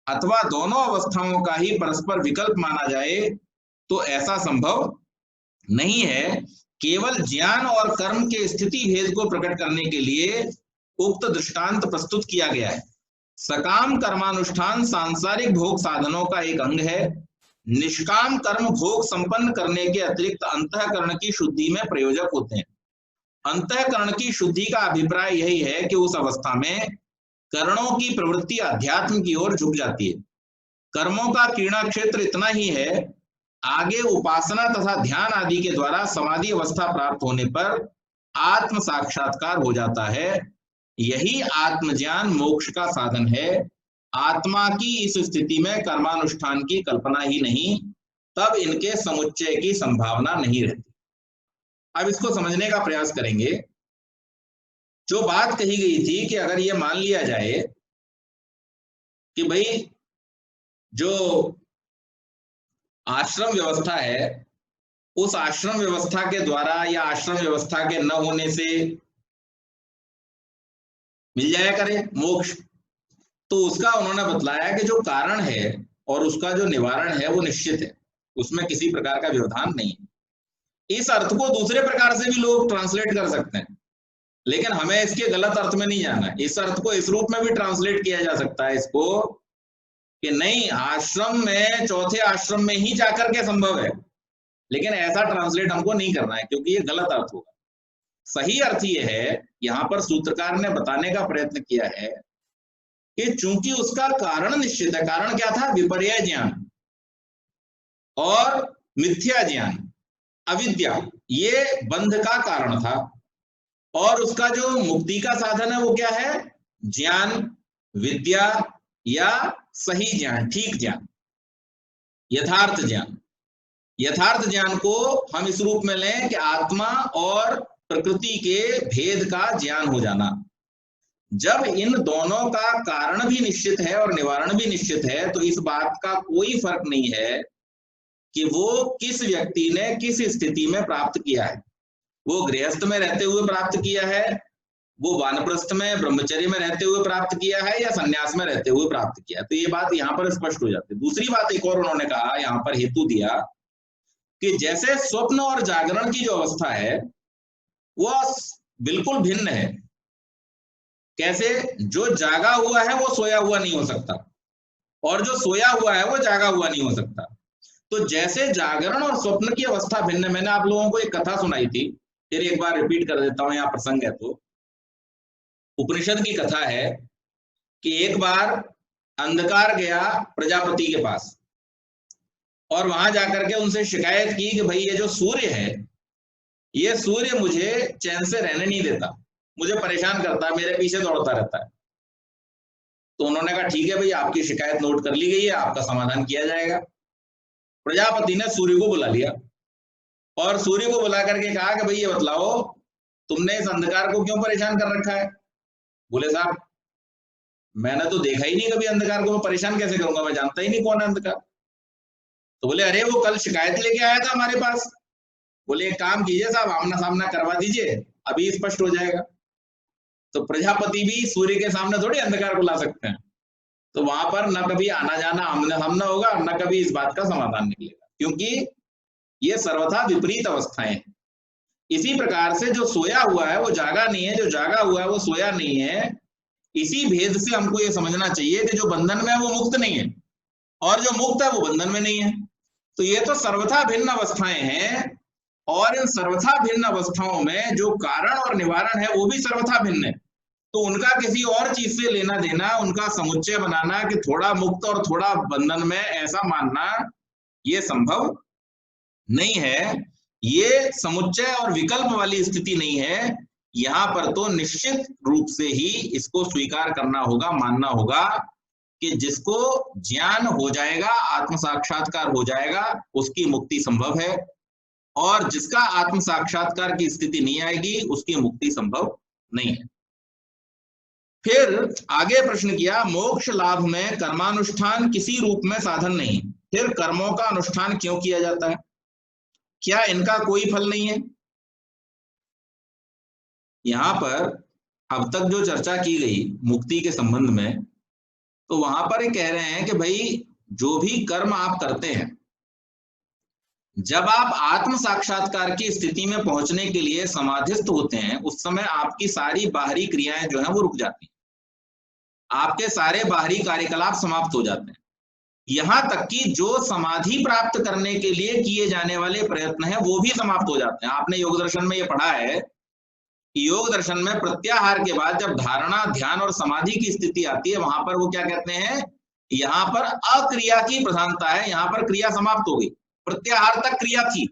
अथवा दोनों अवस्थाओं का ही परस्पर विकल्प माना जाए, तो ऐसा संभव नहीं है। केवल ज्ञान और कर्म के स्थिति भेद को प्रकट करने के लिए उक्त दृष्टांत प्रस्तुत किया गया है। सकाम कर्मानुष्ठान सांसारिक भोग साधनों का एक अंग है। निष्काम कर्म भोग संपन्न करने के अतिरिक्त अंतःकरण की शुद्धि में प्रयोजक होते हैं। अंतःकरण की शुद्धि का अभिप्राय यही है कि उस अवस्था में कर्णों की प्रवृत्ति अध्यात्म की ओर झुक जाती है। कर्मों का क्रीड़ा क्षेत्र इतना ही है, आगे उपासना तथा ध्यान आदि के द्वारा समाधि अवस्था प्राप्त होने पर आत्म साक्षात्कार हो जाता है। यही आत्मज्ञान मोक्ष का साधन है। आत्मा की इस स्थिति में कर्मानुष्ठान की कल्पना ही नहीं, तब इनके समुच्चय की संभावना नहीं रहती। अब इसको समझने का प्रयास करेंगे। जो बात कही गई थी कि अगर ये मान लिया जाए कि भाई जो आश्रम व्यवस्था है, उस आश्रम व्यवस्था के द्वारा या आश्रम व्यवस्था के न होने से मिल जाया करे मोक्ष, तो उसका उन्होंने बतलाया कि जो कारण है और उसका जो निवारण है वो निश्चित है, उसमें किसी प्रकार का व्यवधान नहीं है। इस अर्थ को दूसरे प्रकार से भी लोग ट्रांसलेट कर सकते हैं, लेकिन हमें इसके गलत अर्थ में नहीं जाना। इस अर्थ को इस रूप में भी ट्रांसलेट किया जा सकता है इसको कि नहीं, आश्रम में चौथे आश्रम में ही जाकर के संभव है, लेकिन ऐसा ट्रांसलेट हमको नहीं करना है क्योंकि ये गलत अर्थ होगा। सही अर्थ ये है, यहां पर सूत्रकार ने बताने का प्रयत्न किया है कि चूंकि उसका कारण निश्चित है। कारण क्या था? विपर्य ज्ञान और मिथ्या ज्ञान, अविद्या, ये बंध का कारण था। और उसका जो मुक्ति का साधन है वो क्या है? ज्ञान, विद्या या सही ज्ञान, ठीक ज्ञान, यथार्थ ज्ञान। यथार्थ ज्ञान को हम इस रूप में लें कि आत्मा और प्रकृति के भेद का ज्ञान हो जाना। जब इन दोनों का कारण भी निश्चित है और निवारण भी निश्चित है, तो इस बात का कोई फर्क नहीं है कि वो किस व्यक्ति ने किस स्थिति में प्राप्त किया है। वो गृहस्थ में रहते हुए प्राप्त किया है, वो वानप्रस्थ में ब्रह्मचर्य में रहते हुए प्राप्त किया है, या संन्यास में रहते हुए प्राप्त किया। तो ये बात यहाँ पर स्पष्ट हो जाती है। दूसरी बात एक और उन्होंने कहा, यहाँ पर हेतु दिया कि जैसे स्वप्न और जागरण की जो अवस्था है वह बिल्कुल भिन्न है। कैसे? जो जागा हुआ है वो सोया हुआ नहीं हो सकता, और जो सोया हुआ है वो जागा हुआ नहीं हो सकता। तो जैसे जागरण और स्वप्न की अवस्था भिन्न, मैंने आप लोगों को एक कथा सुनाई थी, फिर एक बार रिपीट कर देता हूं, यहाँ प्रसंग है तो। उपनिषद की कथा है कि एक बार अंधकार गया प्रजापति के पास और वहां जाकर के उनसे शिकायत की कि भाई ये जो सूर्य है, ये सूर्य मुझे चैन से रहने नहीं देता, मुझे परेशान करता है, मेरे पीछे दौड़ता रहता है। तो उन्होंने कहा ठीक है भाई, आपकी शिकायत नोट कर ली गई है, आपका समाधान किया जाएगा। प्रजापति ने सूर्य को बुला लिया और सूर्य को बुला करके कहा कि भाई ये बतलाओ, तुमने इस अंधकार को क्यों परेशान कर रखा है? बोले साहब मैंने तो देखा ही नहीं कभी अंधकार को, मैं परेशान कैसे करूंगा, मैं जानता ही नहीं कौन है अंधकार। तो बोले अरे वो कल शिकायत लेके आया था हमारे पास। बोले एक काम कीजिए साहब, आमना सामना करवा दीजिए, अभी स्पष्ट हो जाएगा। तो प्रजापति भी सूर्य के सामने थोड़ी अंधकार को ला सकते हैं। तो वहां पर न कभी आना जाना आमना सामना होगा, न कभी इस बात का समाधान निकलेगा, क्योंकि ये सर्वथा विपरीत अवस्थाएं हैं। इसी प्रकार से जो सोया हुआ है वो जागा नहीं है, जो जागा हुआ है वो सोया नहीं है। इसी भेद से हमको ये समझना चाहिए कि जो बंधन में है वो मुक्त नहीं है, और जो मुक्त है वो बंधन में नहीं है। तो ये तो सर्वथा भिन्न अवस्थाएं हैं, और इन सर्वथा भिन्न अवस्थाओं में जो कारण और निवारण है वो भी सर्वथा भिन्न है। तो उनका किसी और चीज से लेना देना, उनका समुच्चय बनाना कि थोड़ा मुक्त और थोड़ा बंधन में, ऐसा मानना ये संभव नहीं है। ये समुच्चय और विकल्प वाली स्थिति नहीं है। यहां पर तो निश्चित रूप से ही इसको स्वीकार करना होगा, मानना होगा कि जिसको ज्ञान हो जाएगा, आत्म साक्षात्कार हो जाएगा, उसकी मुक्ति संभव है, और जिसका आत्म साक्षात्कार की स्थिति नहीं आएगी उसकी मुक्ति संभव नहीं है। फिर आगे प्रश्न किया, मोक्ष लाभ में कर्मानुष्ठान किसी रूप में साधन नहीं, फिर कर्मों का अनुष्ठान क्यों किया जाता है? क्या इनका कोई फल नहीं है? यहां पर अब तक जो चर्चा की गई मुक्ति के संबंध में, तो वहां पर ये कह रहे हैं कि भाई जो भी कर्म आप करते हैं, जब आप आत्म साक्षात्कार की स्थिति में पहुंचने के लिए समाधिस्थ होते हैं, उस समय आपकी सारी बाहरी क्रियाएं जो हैं वो रुक जाती हैं, आपके सारे बाहरी कार्यकलाप समाप्त हो जाते हैं। यहां तक कि जो समाधि प्राप्त करने के लिए किए जाने वाले प्रयत्न हैं वो भी समाप्त हो जाते हैं। आपने योग दर्शन में ये पढ़ा है कि योग दर्शन में प्रत्याहार के बाद जब धारणा, ध्यान और समाधि की स्थिति आती है, वहां पर वो क्या कहते हैं, यहाँ पर अक्रिया की प्रधानता है, यहाँ पर क्रिया समाप्त हो गई। प्रत्याहार तक क्रिया थी,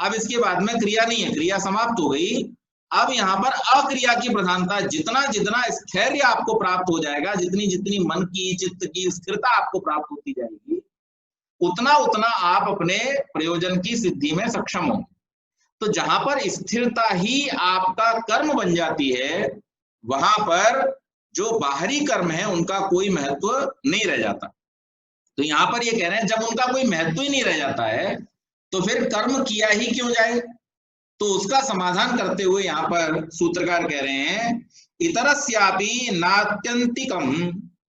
अब इसके बाद में क्रिया नहीं है, क्रिया समाप्त हो गई। अब यहाँ पर अक्रिया की प्रधानता, जितना जितना स्थैर्य आपको प्राप्त हो जाएगा, जितनी जितनी मन की, चित्त की स्थिरता आपको प्राप्त होती जाएगी, उतना उतना आप अपने प्रयोजन की सिद्धि में सक्षम होंगे। तो जहां पर स्थिरता ही आपका कर्म बन जाती है, वहां पर जो बाहरी कर्म है उनका कोई महत्व नहीं रह जाता। तो यहां पर ये कह रहे हैं जब उनका कोई महत्व ही नहीं रह जाता है तो फिर कर्म किया ही क्यों जाए? तो उसका समाधान करते हुए यहां पर सूत्रकार कह रहे हैं, इतरस्यापि नात्यंतिकम,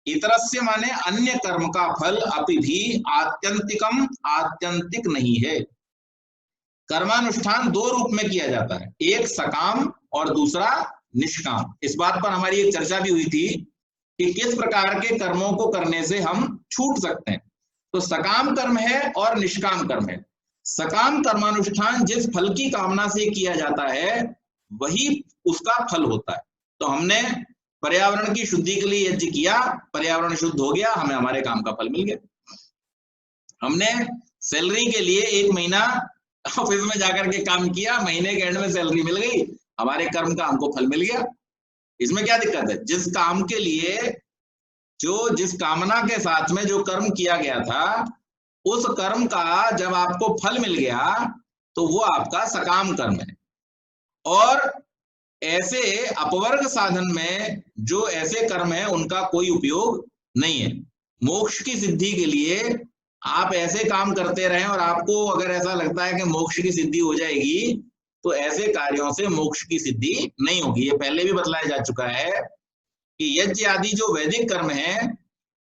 इतरस्य माने अन्य कर्म का फल अपि भी आत्यंतिकम, आत्यंतिक नहीं है। कर्मानुष्ठान दो रूप में किया जाता है, एक सकाम और दूसरा निष्काम। इस बात पर हमारी एक चर्चा भी हुई थी कि किस प्रकार के कर्मों को करने से हम छूट सकते हैं। तो सकाम कर्म है और निष्काम कर्म है। सकाम कर्मानुष्ठान जिस फल की कामना से किया जाता है वही उसका फल होता है। तो हमने पर्यावरण की शुद्धि के लिए यज्ञ किया, पर्यावरण शुद्ध हो गया, हमें हमारे काम का फल मिल गया। हमने सैलरी के लिए 1 महीना ऑफिस में जाकर के काम किया, महीने के एंड में सैलरी मिल गई, हमारे कर्म का हमको फल मिल गया। इसमें क्या दिक्कत है? जिस काम के लिए, जो जिस कामना के साथ में जो कर्म किया गया था, उस कर्म का जब आपको फल मिल गया तो वो आपका सकाम कर्म है। और ऐसे अपवर्ग साधन में जो ऐसे कर्म है उनका कोई उपयोग नहीं है। मोक्ष की सिद्धि के लिए आप ऐसे काम करते रहें और आपको अगर ऐसा लगता है कि मोक्ष की सिद्धि हो जाएगी, तो ऐसे कार्यों से मोक्ष की सिद्धि नहीं होगी। ये पहले भी बतलाया जा चुका है कि यज्ञ आदि जो वैदिक कर्म है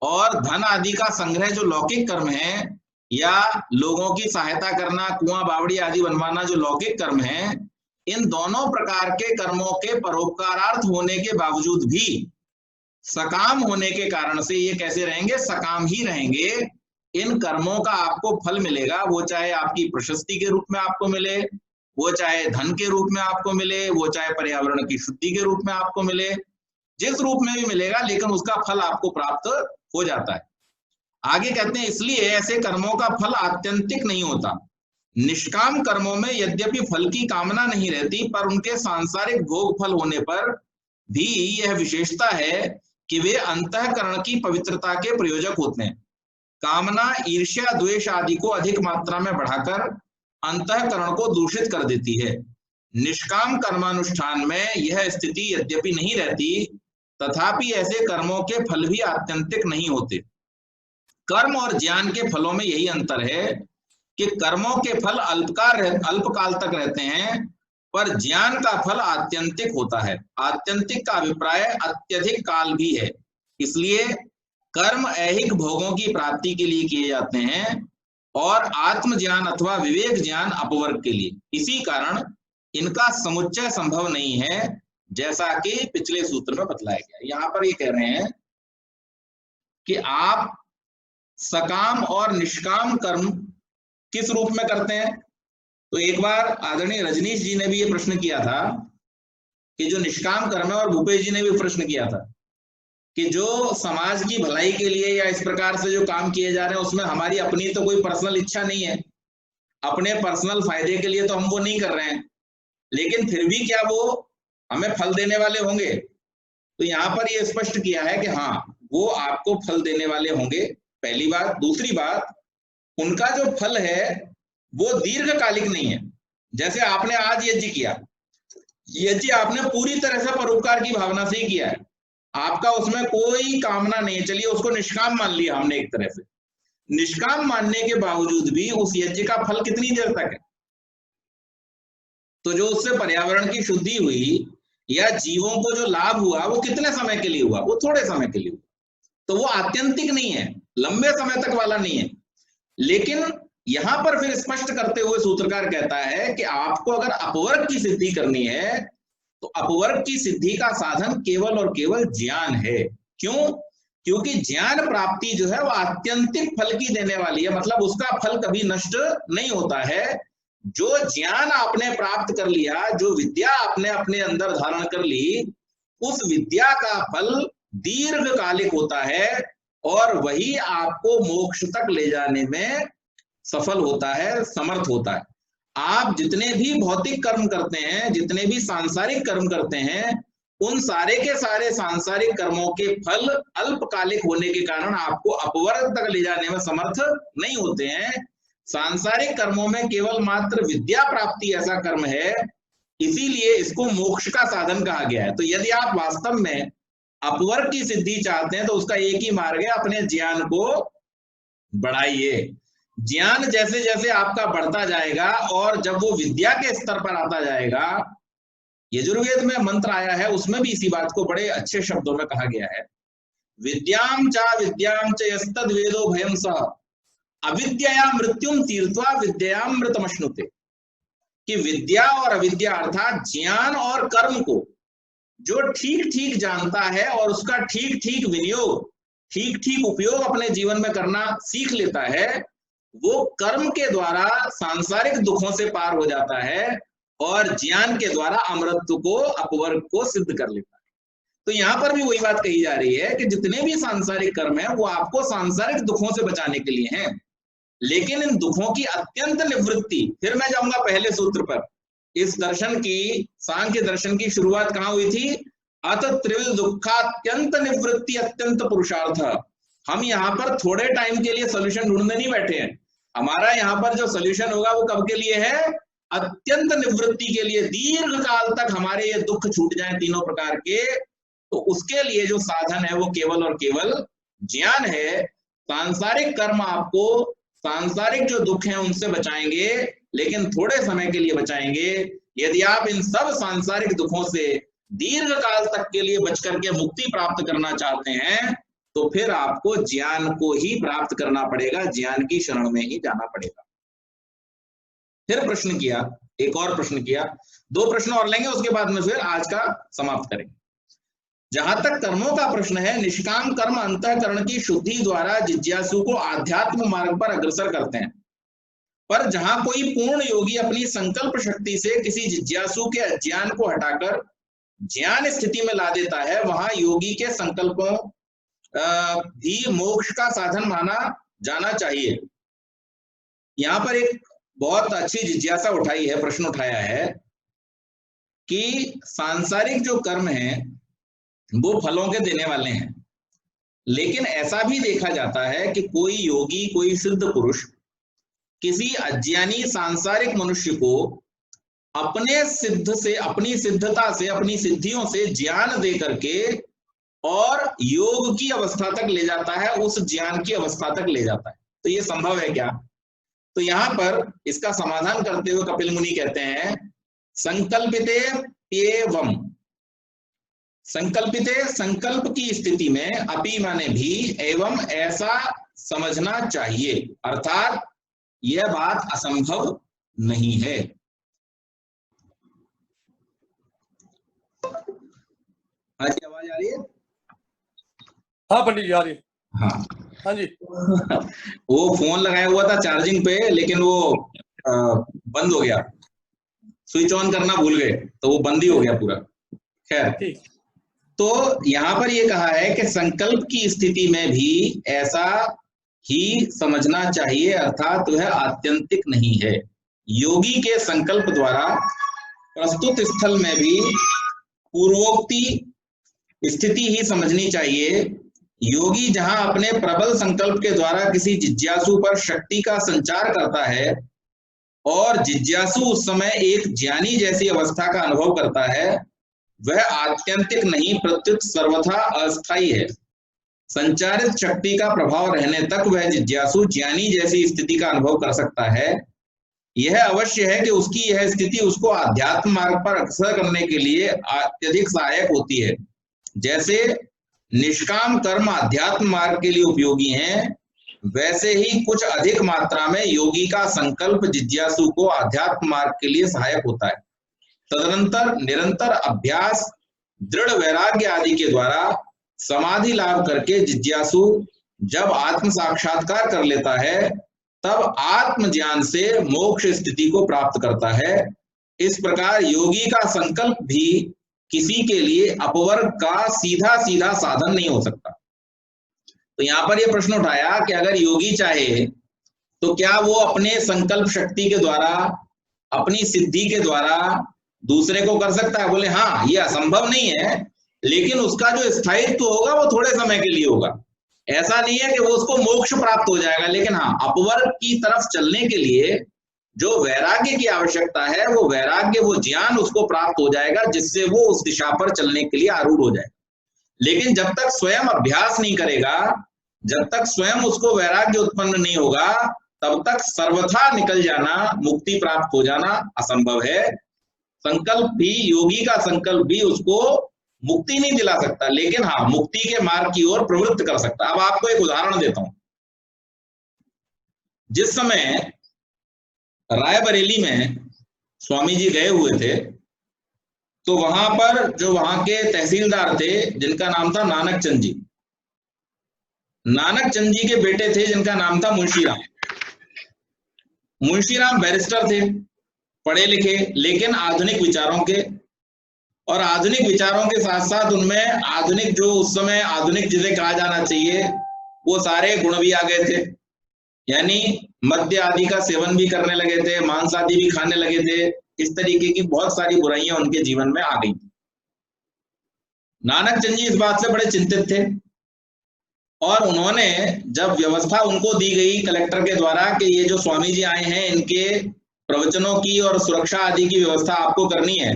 और धन आदि का संग्रह जो लौकिक कर्म है, या लोगों की सहायता करना, कुआं बावड़ी आदि बनवाना जो लौकिक कर्म है, इन दोनों प्रकार के कर्मों के परोपकारार्थ होने के बावजूद भी सकाम होने के कारण से ये कैसे रहेंगे? सकाम ही रहेंगे। इन कर्मों का आपको फल मिलेगा, वो चाहे आपकी प्रशस्ति के रूप में आपको मिले, वो चाहे धन के रूप में आपको मिले, वो चाहे पर्यावरण की शुद्धि के रूप में आपको मिले, जिस रूप में भी मिलेगा, लेकिन उसका फल आपको प्राप्त हो जाता है। आगे कहते हैं, इसलिए ऐसे कर्मों का फल आत्यंतिक नहीं होता। निष्काम कर्मों में यद्यपि फल की कामना नहीं रहती, पर उनके सांसारिक भोग फल होने पर भी यह विशेषता है कि वे अंतःकरण की पवित्रता के प्रयोजक होते हैं। कामना ईर्ष्या, द्वेष आदि को अधिक मात्रा में बढ़ाकर अंतःकरण को दूषित कर देती है। निष्काम कर्मानुष्ठान में यह स्थिति यद्यपि नहीं रहती, तथापि ऐसे कर्मों के फल भी आत्यंतिक नहीं होते। कर्म और ज्ञान के फलों में यही अंतर है कि कर्मों के फल अल्पकाल तक रहते हैं, पर ज्ञान का फल आत्यंतिक होता है। आत्यंतिक का अभिप्राय अत्यधिक काल भी है। इसलिए कर्म ऐहिक भोगों की प्राप्ति के लिए किए जाते हैं और आत्मज्ञान अथवा विवेक ज्ञान अपवर्ग के लिए। इसी कारण इनका समुच्चय संभव नहीं है, जैसा कि पिछले सूत्र में बतलाया गया। यहां पर ये कह रहे हैं कि आप सकाम और निष्काम कर्म किस रूप में करते हैं। तो एक बार आदरणीय रजनीश जी ने भी ये प्रश्न किया था कि जो निष्काम कर्म है, और भूपेश जी ने भी प्रश्न किया था कि जो समाज की भलाई के लिए या इस प्रकार से जो काम किए जा रहे हैं उसमें हमारी अपनी तो कोई पर्सनल इच्छा नहीं है, अपने पर्सनल फायदे के लिए तो हम वो नहीं कर रहे हैं, लेकिन फिर भी क्या वो हमें फल देने वाले होंगे। तो यहाँ पर ये स्पष्ट किया है कि हाँ, वो आपको फल देने वाले होंगे, पहली बात। दूसरी बात, उनका जो फल है वो दीर्घकालिक नहीं है। जैसे आपने आज यज्ञ किया, यज्ञ आपने पूरी तरह से परोपकार की भावना से ही किया है, आपका उसमें कोई कामना नहीं है, चलिए उसको निष्काम मान लिया हमने एक तरह से। निष्काम मानने के बावजूद भी उस यज्ञ का फल कितनी देर तक है? तो जो उससे पर्यावरण की शुद्धि हुई या जीवों को जो लाभ हुआ वो कितने समय के लिए हुआ? वो थोड़े समय के लिए हुआ। तो वो आत्यंतिक नहीं है, लंबे समय तक वाला नहीं है। लेकिन यहां पर फिर स्पष्ट करते हुए सूत्रकार कहता है कि आपको अगर अपवर्ग की सिद्धि करनी है तो अपवर्ग की सिद्धि का साधन केवल और केवल ज्ञान है। क्यों? क्योंकि ज्ञान प्राप्ति जो है वो आत्यंतिक फल की देने वाली है, मतलब उसका फल कभी नष्ट नहीं होता है। जो ज्ञान आपने प्राप्त कर लिया, जो विद्या आपने अपने अंदर धारण कर ली, उस विद्या का फल दीर्घकालिक होता है और वही आपको मोक्ष तक ले जाने में सफल होता है, समर्थ होता है। आप जितने भी भौतिक कर्म करते हैं, जितने भी सांसारिक कर्म करते हैं, उन सारे के सारे सांसारिक कर्मों के फल अल्पकालिक होने के कारण आपको अपवर्ग तक ले जाने में समर्थ नहीं होते हैं। सांसारिक कर्मों में केवल मात्र विद्या प्राप्ति ऐसा कर्म है, इसीलिए इसको मोक्ष का साधन कहा गया है। तो यदि आप वास्तव में अपवर्ग की सिद्धि चाहते हैं तो उसका एक ही मार्ग है, अपने ज्ञान को बढ़ाइए। ज्ञान जैसे जैसे आपका बढ़ता जाएगा और जब वो विद्या के स्तर पर आता जाएगा, यजुर्वेद में मंत्र आया है उसमें भी इसी बात को बड़े अच्छे शब्दों में कहा गया है, विद्याम च यस्तद वेदो भयम सह अविद्या मृत्युम तीर्थवा विद्यामृतमश्नुते। कि विद्या और अविद्या अर्थात ज्ञान और कर्म को जो ठीक ठीक जानता है और उसका ठीक ठीक विनियोग, ठीक ठीक उपयोग अपने जीवन में करना सीख लेता है, वो कर्म के द्वारा सांसारिक दुखों से पार हो जाता है और ज्ञान के द्वारा अमृत को, अपवर्ग को सिद्ध कर लेता है। तो यहां पर भी वही बात कही जा रही है कि जितने भी सांसारिक कर्म है वो आपको सांसारिक दुखों से बचाने के लिए हैं, लेकिन इन दुखों की अत्यंत निवृत्ति, फिर मैं जाऊंगा पहले सूत्र पर। इस दर्शन की, सांख्य दर्शन की शुरुआत कहां हुई थी? अत त्रिविध दुखात्यंत निवृत्ति अत्यंत पुरुषार्थ। हम यहाँ पर थोड़े टाइम के लिए सोल्यूशन ढूंढने नहीं बैठे हैं, हमारा यहाँ पर जो सोल्यूशन होगा वो कब के लिए है? अत्यंत निवृत्ति के लिए, दीर्घ काल तक हमारे ये दुख छूट जाए तीनों प्रकार के। तो उसके लिए जो साधन है वो केवल और केवल ज्ञान है। सांसारिक कर्म आपको सांसारिक जो दुख हैं उनसे बचाएंगे, लेकिन थोड़े समय के लिए बचाएंगे। यदि आप इन सब सांसारिक दुखों से दीर्घ काल तक के लिए बच करके मुक्ति प्राप्त करना चाहते हैं तो फिर आपको ज्ञान को ही प्राप्त करना पड़ेगा, ज्ञान की शरण में ही जाना पड़ेगा। फिर प्रश्न किया, एक और प्रश्न किया, 2 प्रश्न और लेंगे, उसके बाद में फिर आज का समाप्त करेंगे। जहां तक कर्मों का प्रश्न है, निष्काम कर्म अंतःकरण की शुद्धि द्वारा जिज्ञासु को आध्यात्म मार्ग पर अग्रसर करते हैं, पर जहां कोई पूर्ण योगी अपनी संकल्प शक्ति से किसी जिज्ञासु के अज्ञान को हटाकर ज्ञान स्थिति में ला देता है, वहां योगी के संकल्पों भी मोक्ष का साधन माना जाना चाहिए। यहां पर एक बहुत अच्छी जिज्ञासा उठाई है, प्रश्न उठाया है कि सांसारिक जो कर्म है वो फलों के देने वाले हैं, लेकिन ऐसा भी देखा जाता है कि कोई योगी, कोई सिद्ध पुरुष किसी अज्ञानी सांसारिक मनुष्य को अपने सिद्ध से, अपनी सिद्धता से, अपनी सिद्धियों से ज्ञान दे करके और योग की अवस्था तक ले जाता है, उस ज्ञान की अवस्था तक ले जाता है। तो ये संभव है क्या? तो यहां पर इसका समाधान करते हुए कपिल मुनि कहते हैं, संकल्पिते एवं, संकल्पिते संकल्प की स्थिति में, अपि माने भी, एवं ऐसा समझना चाहिए, अर्थात यह बात असंभव नहीं है। हाँ जी, आवाज आ रही है? हाँ पंडित जी आ रही है। हाँ हाँ जी। वो फोन लगाया हुआ था चार्जिंग पे, लेकिन वो बंद हो गया, स्विच ऑन करना भूल गए तो वो बंद ही हो गया पूरा। खैर, तो यहां पर ये कहा है कि संकल्प की स्थिति में भी ऐसा ही समझना चाहिए, अर्थात वह आत्यंतिक नहीं है। योगी के संकल्प द्वारा प्रस्तुत स्थल में भी पूर्वोक्ति स्थिति ही समझनी चाहिए। योगी जहां अपने प्रबल संकल्प के द्वारा किसी जिज्ञासु पर शक्ति का संचार करता है और जिज्ञासु उस समय एक ज्ञानी जैसी अवस्था का अनुभव करता है, वह आत्यंतिक नहीं प्रत्युत सर्वथा अस्थायी है। संचारित शक्ति का प्रभाव रहने तक वह जिज्ञासु ज्ञानी जैसी स्थिति का अनुभव कर सकता है। यह अवश्य है कि उसकी यह स्थिति उसको आध्यात्म मार्ग पर अग्रसर करने के लिए अत्यधिक सहायक होती है। जैसे निष्काम कर्म आध्यात्म मार्ग के लिए उपयोगी हैं, वैसे ही कुछ अधिक मात्रा में योगी का संकल्प जिज्ञासु को आध्यात्म मार्ग के लिए सहायक होता है। तदनंतर निरंतर अभ्यास, दृढ़ वैराग्य आदि के द्वारा समाधि लाभ करके जिज्ञासु जब आत्म साक्षात्कार कर लेता है, तब आत्म ज्ञान से मोक्ष स्थिति को प्राप्त करता है। इस प्रकार योगी का संकल्प भी किसी के लिए अपवर्ग का सीधा सीधा साधन नहीं हो सकता। तो यहां पर यह प्रश्न उठाया कि अगर योगी चाहे तो क्या वो अपने संकल्प शक्ति के द्वारा, अपनी सिद्धि के द्वारा दूसरे को कर सकता है? बोले हाँ, ये असंभव नहीं है, लेकिन उसका जो स्थायित्व होगा वो थोड़े समय के लिए होगा। ऐसा नहीं है कि वो उसको मोक्ष प्राप्त हो जाएगा, लेकिन हाँ, अपवर्ग की तरफ चलने के लिए जो वैराग्य की आवश्यकता है, वो वैराग्य, वो ज्ञान उसको प्राप्त हो जाएगा, जिससे वो उस दिशा पर चलने के लिए आरूढ़ हो जाएगा। लेकिन जब तक स्वयं अभ्यास नहीं करेगा, जब तक स्वयं उसको वैराग्य उत्पन्न नहीं होगा, तब तक सर्वथा निकल जाना, मुक्ति प्राप्त हो जाना असंभव है। संकल्प भी, योगी का संकल्प भी उसको मुक्ति नहीं दिला सकता, लेकिन हाँ, मुक्ति के मार्ग की ओर प्रवृत्त कर सकता। अब आपको एक उदाहरण देता हूं। जिस समय रायबरेली में स्वामी जी गए हुए थे, तो वहां पर जो वहां के तहसीलदार थे, जिनका नाम था नानक चंद जी, नानक चंद जी के बेटे थे जिनका नाम था मुंशीराम। मुंशीराम बैरिस्टर थे, पढ़े लिखे, लेकिन आधुनिक विचारों के, और आधुनिक विचारों के साथ साथ उनमें आधुनिक, जो उस समय आधुनिक जिसे कहा जाना चाहिए, वो सारे गुण भी आ गए थे। यानी मद्य आदि का सेवन भी करने लगे थे, मांस आदि भी खाने लगे थे, इस तरीके की बहुत सारी बुराइयां उनके जीवन में आ गई। नानक चंद जी इस बात से बड़े चिंतित थे, और उन्होंने जब व्यवस्था उनको दी गई कलेक्टर के द्वारा कि ये जो स्वामी जी आए हैं, इनके प्रवचनों की और सुरक्षा आदि की व्यवस्था आपको करनी है,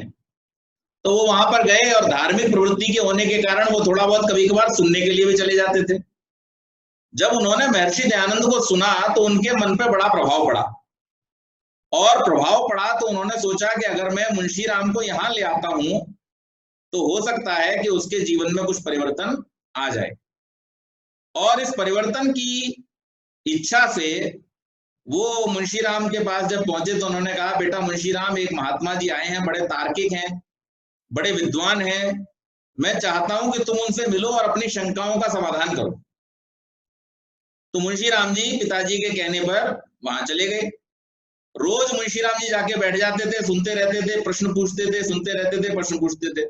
तो वो वहां पर गए, और धार्मिक प्रवृत्ति के होने के कारण वो थोड़ा बहुत कभी कभार सुनने के लिए भी चले जाते थे। जब उन्होंने महर्षि दयानंद को सुना तो उनके मन पे बड़ा प्रभाव पड़ा, और प्रभाव पड़ा तो उन्होंने सोचा कि अगर मैं मुंशीराम को यहाँ ले आता हूं तो हो सकता है कि उसके जीवन में कुछ परिवर्तन आ जाए। और इस परिवर्तन की इच्छा से वो मुंशीराम के पास जब पहुंचे तो उन्होंने कहा, बेटा मुंशीराम, एक महात्मा जी आए हैं, बड़े तार्किक हैं, बड़े विद्वान हैं, मैं चाहता हूं कि तुम उनसे मिलो और अपनी शंकाओं का समाधान करो। तो मुंशीराम जी पिताजी के कहने पर वहां चले गए। रोज मुंशीराम जी जाके बैठ जाते थे, सुनते रहते थे, प्रश्न पूछते थे, सुनते रहते थे, प्रश्न पूछते थे।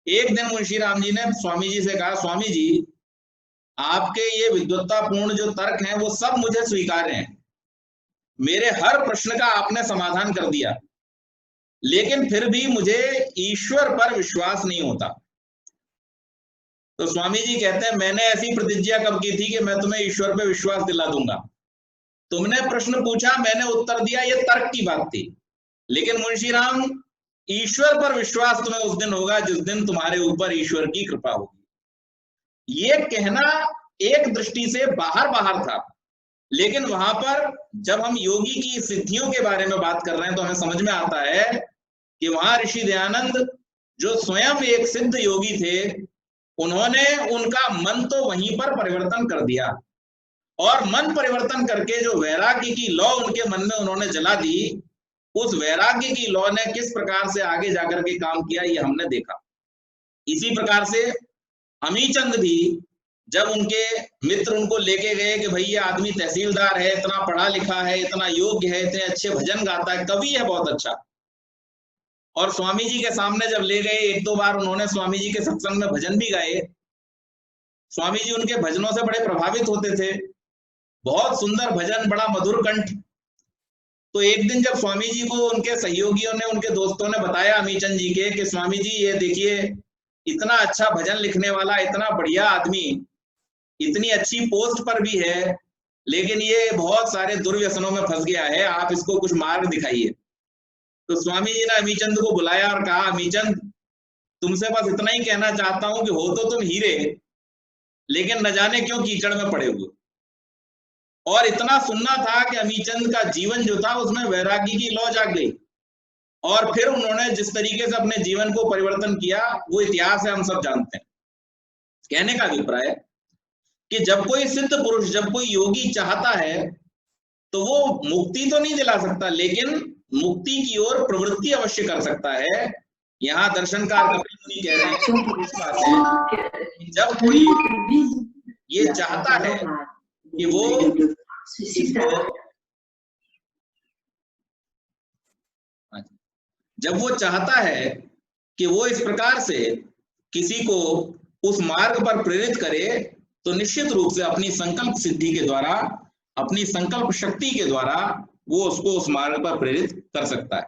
एक दिन मुंशीराम जी ने स्वामी जी से कहा, स्वामी जी, आपके ये विद्वत्तापूर्ण जो तर्क हैं वो सब मुझे स्वीकार्य हैं, मेरे हर प्रश्न का आपने समाधान कर दिया, लेकिन फिर भी मुझे ईश्वर पर विश्वास नहीं होता। तो स्वामी जी कहते हैं, मैंने ऐसी प्रतिज्ञा कब की थी कि मैं तुम्हें ईश्वर पर विश्वास दिला दूंगा? तुमने प्रश्न पूछा, मैंने उत्तर दिया, ये तर्क की बात थी। लेकिन मुंशीराम, ईश्वर पर विश्वास तुम्हें उस दिन होगा जिस दिन तुम्हारे ऊपर ईश्वर की कृपा होगी। ये कहना एक दृष्टि से बाहर था, लेकिन वहां पर जब हम योगी की सिद्धियों के बारे में बात कर रहे हैं तो हमें समझ में आता है कि वहां ऋषि दयानंद जो स्वयं एक सिद्ध योगी थे, उन्होंने उनका मन तो वहीं पर परिवर्तन कर दिया, और मन परिवर्तन करके जो वैराग्य की लौ उनके मन में उन्होंने जला दी, उस वैराग्य की लौ ने किस प्रकार से आगे जाकर के काम किया ये हमने देखा। इसी प्रकार से अमीचंद भी जब उनके मित्र उनको लेके गए कि भाई ये आदमी तहसीलदार है, इतना पढ़ा लिखा है, इतना योग्य है, इतने अच्छे भजन गाता है, कवि है बहुत अच्छा, और स्वामी जी के सामने जब ले गए, एक दो बार उन्होंने स्वामी जी के सत्संग में भजन भी गाए। स्वामी जी उनके भजनों से बड़े प्रभावित होते थे, बहुत सुंदर भजन, बड़ा मधुर कंठ। तो एक दिन जब स्वामी जी को उनके सहयोगियों ने, उनके दोस्तों ने बताया अमीचंद जी के कि स्वामी जी ये देखिए, इतना अच्छा भजन लिखने वाला, इतना बढ़िया आदमी, इतनी अच्छी पोस्ट पर भी है, लेकिन ये बहुत सारे दुर्व्यसनों में फंस गया है, आप इसको कुछ मार्ग दिखाइए। तो स्वामी जी ने अमीचंद को बुलाया और कहा, अमीचंद तुमसे बस इतना ही कहना चाहता हूं कि हो तो तुम हीरे, लेकिन न जाने क्यों कीचड़ में पड़े हुए। और इतना सुनना था कि अमीचंद का जीवन जो था उसमें वैराग्य की लौ जाग गई, और फिर उन्होंने जिस तरीके से अपने जीवन को परिवर्तन किया वो इतिहास है, हम सब जानते हैं। कहने का अभिप्राय कि जब कोई सिद्ध पुरुष, जब कोई योगी चाहता है तो वो मुक्ति तो नहीं दिला सकता, लेकिन मुक्ति की ओर प्रवृत्ति अवश्य कर सकता है। यहाँ दर्शनकार कपिल मुनि कह रहे हैं जब कोई ये चाहता है कि वो इस प्रकार से किसी को उस मार्ग पर प्रेरित करे, तो निश्चित रूप से अपनी संकल्प सिद्धि के द्वारा, अपनी संकल्प शक्ति के द्वारा वो उसको उस मार्ग पर प्रेरित कर सकता है।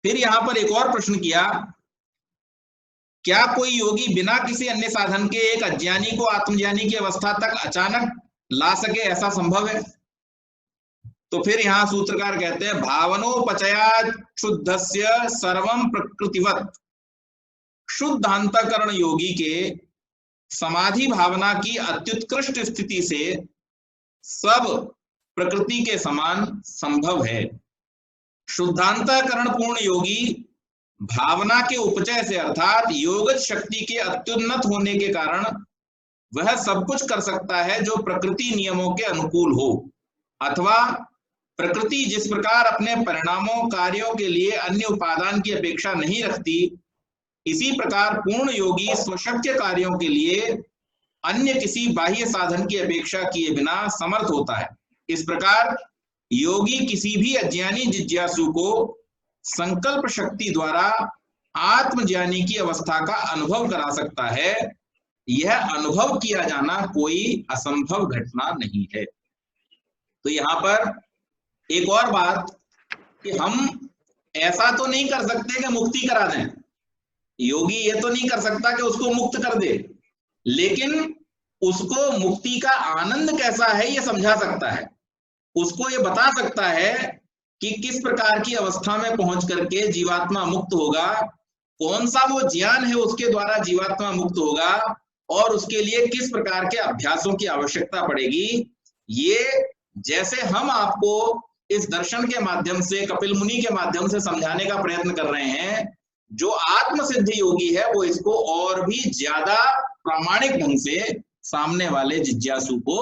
फिर यहां पर एक और प्रश्न किया, क्या कोई योगी बिना किसी अन्य साधन के एक अज्ञानी को आत्मज्ञानी की अवस्था तक अचानक ला सके, ऐसा संभव है? तो फिर यहां सूत्रकार कहते हैं, भावनोपचया शुद्धस्य सर्वम प्रकृतिवत, शुद्ध अंतःकरण योगी के समाधि भावना की अत्युत्कृष्ट स्थिति से सब प्रकृति के समान संभव है। शुद्धांतःकरण पूर्ण योगी भावना के उपचय से, अर्थात योगज शक्ति के अत्युन्नत होने के कारण वह सब कुछ कर सकता है जो प्रकृति नियमों के अनुकूल हो, अथवा प्रकृति जिस प्रकार अपने परिणामों कार्यों के लिए अन्य उपादान की अपेक्षा नहीं रखती, इसी प्रकार पूर्ण योगी स्वशक्य कार्यों के लिए अन्य किसी बाह्य साधन की अपेक्षा किए बिना समर्थ होता है। इस प्रकार योगी किसी भी अज्ञानी जिज्ञासु को संकल्प शक्ति द्वारा आत्मज्ञानी की अवस्था का अनुभव करा सकता है। यह अनुभव किया जाना कोई असंभव घटना नहीं है। तो यहाँ पर एक और बात कि हम ऐसा तो नहीं कर सकते कि मुक्ति करा दें, योगी ये तो नहीं कर सकता कि उसको मुक्त कर दे, लेकिन उसको मुक्ति का आनंद कैसा है ये समझा सकता है, उसको ये बता सकता है कि किस प्रकार की अवस्था में पहुंच करके जीवात्मा मुक्त होगा, कौन सा वो ज्ञान है उसके द्वारा जीवात्मा मुक्त होगा, और उसके लिए किस प्रकार के अभ्यासों की आवश्यकता पड़ेगी। ये जैसे हम आपको इस दर्शन के माध्यम से, कपिल मुनि के माध्यम से समझाने का प्रयत्न कर रहे हैं, जो आत्मसिद्ध योगी है वो इसको और भी ज्यादा प्रामाणिक ढंग से सामने वाले जिज्ञासु को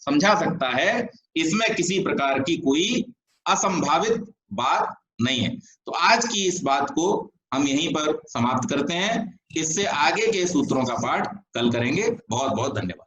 समझा सकता है। इसमें किसी प्रकार की कोई असंभावित बात नहीं है। तो आज की इस बात को हम यहीं पर समाप्त करते हैं। इससे आगे के सूत्रों का पाठ कल करेंगे। बहुत बहुत धन्यवाद।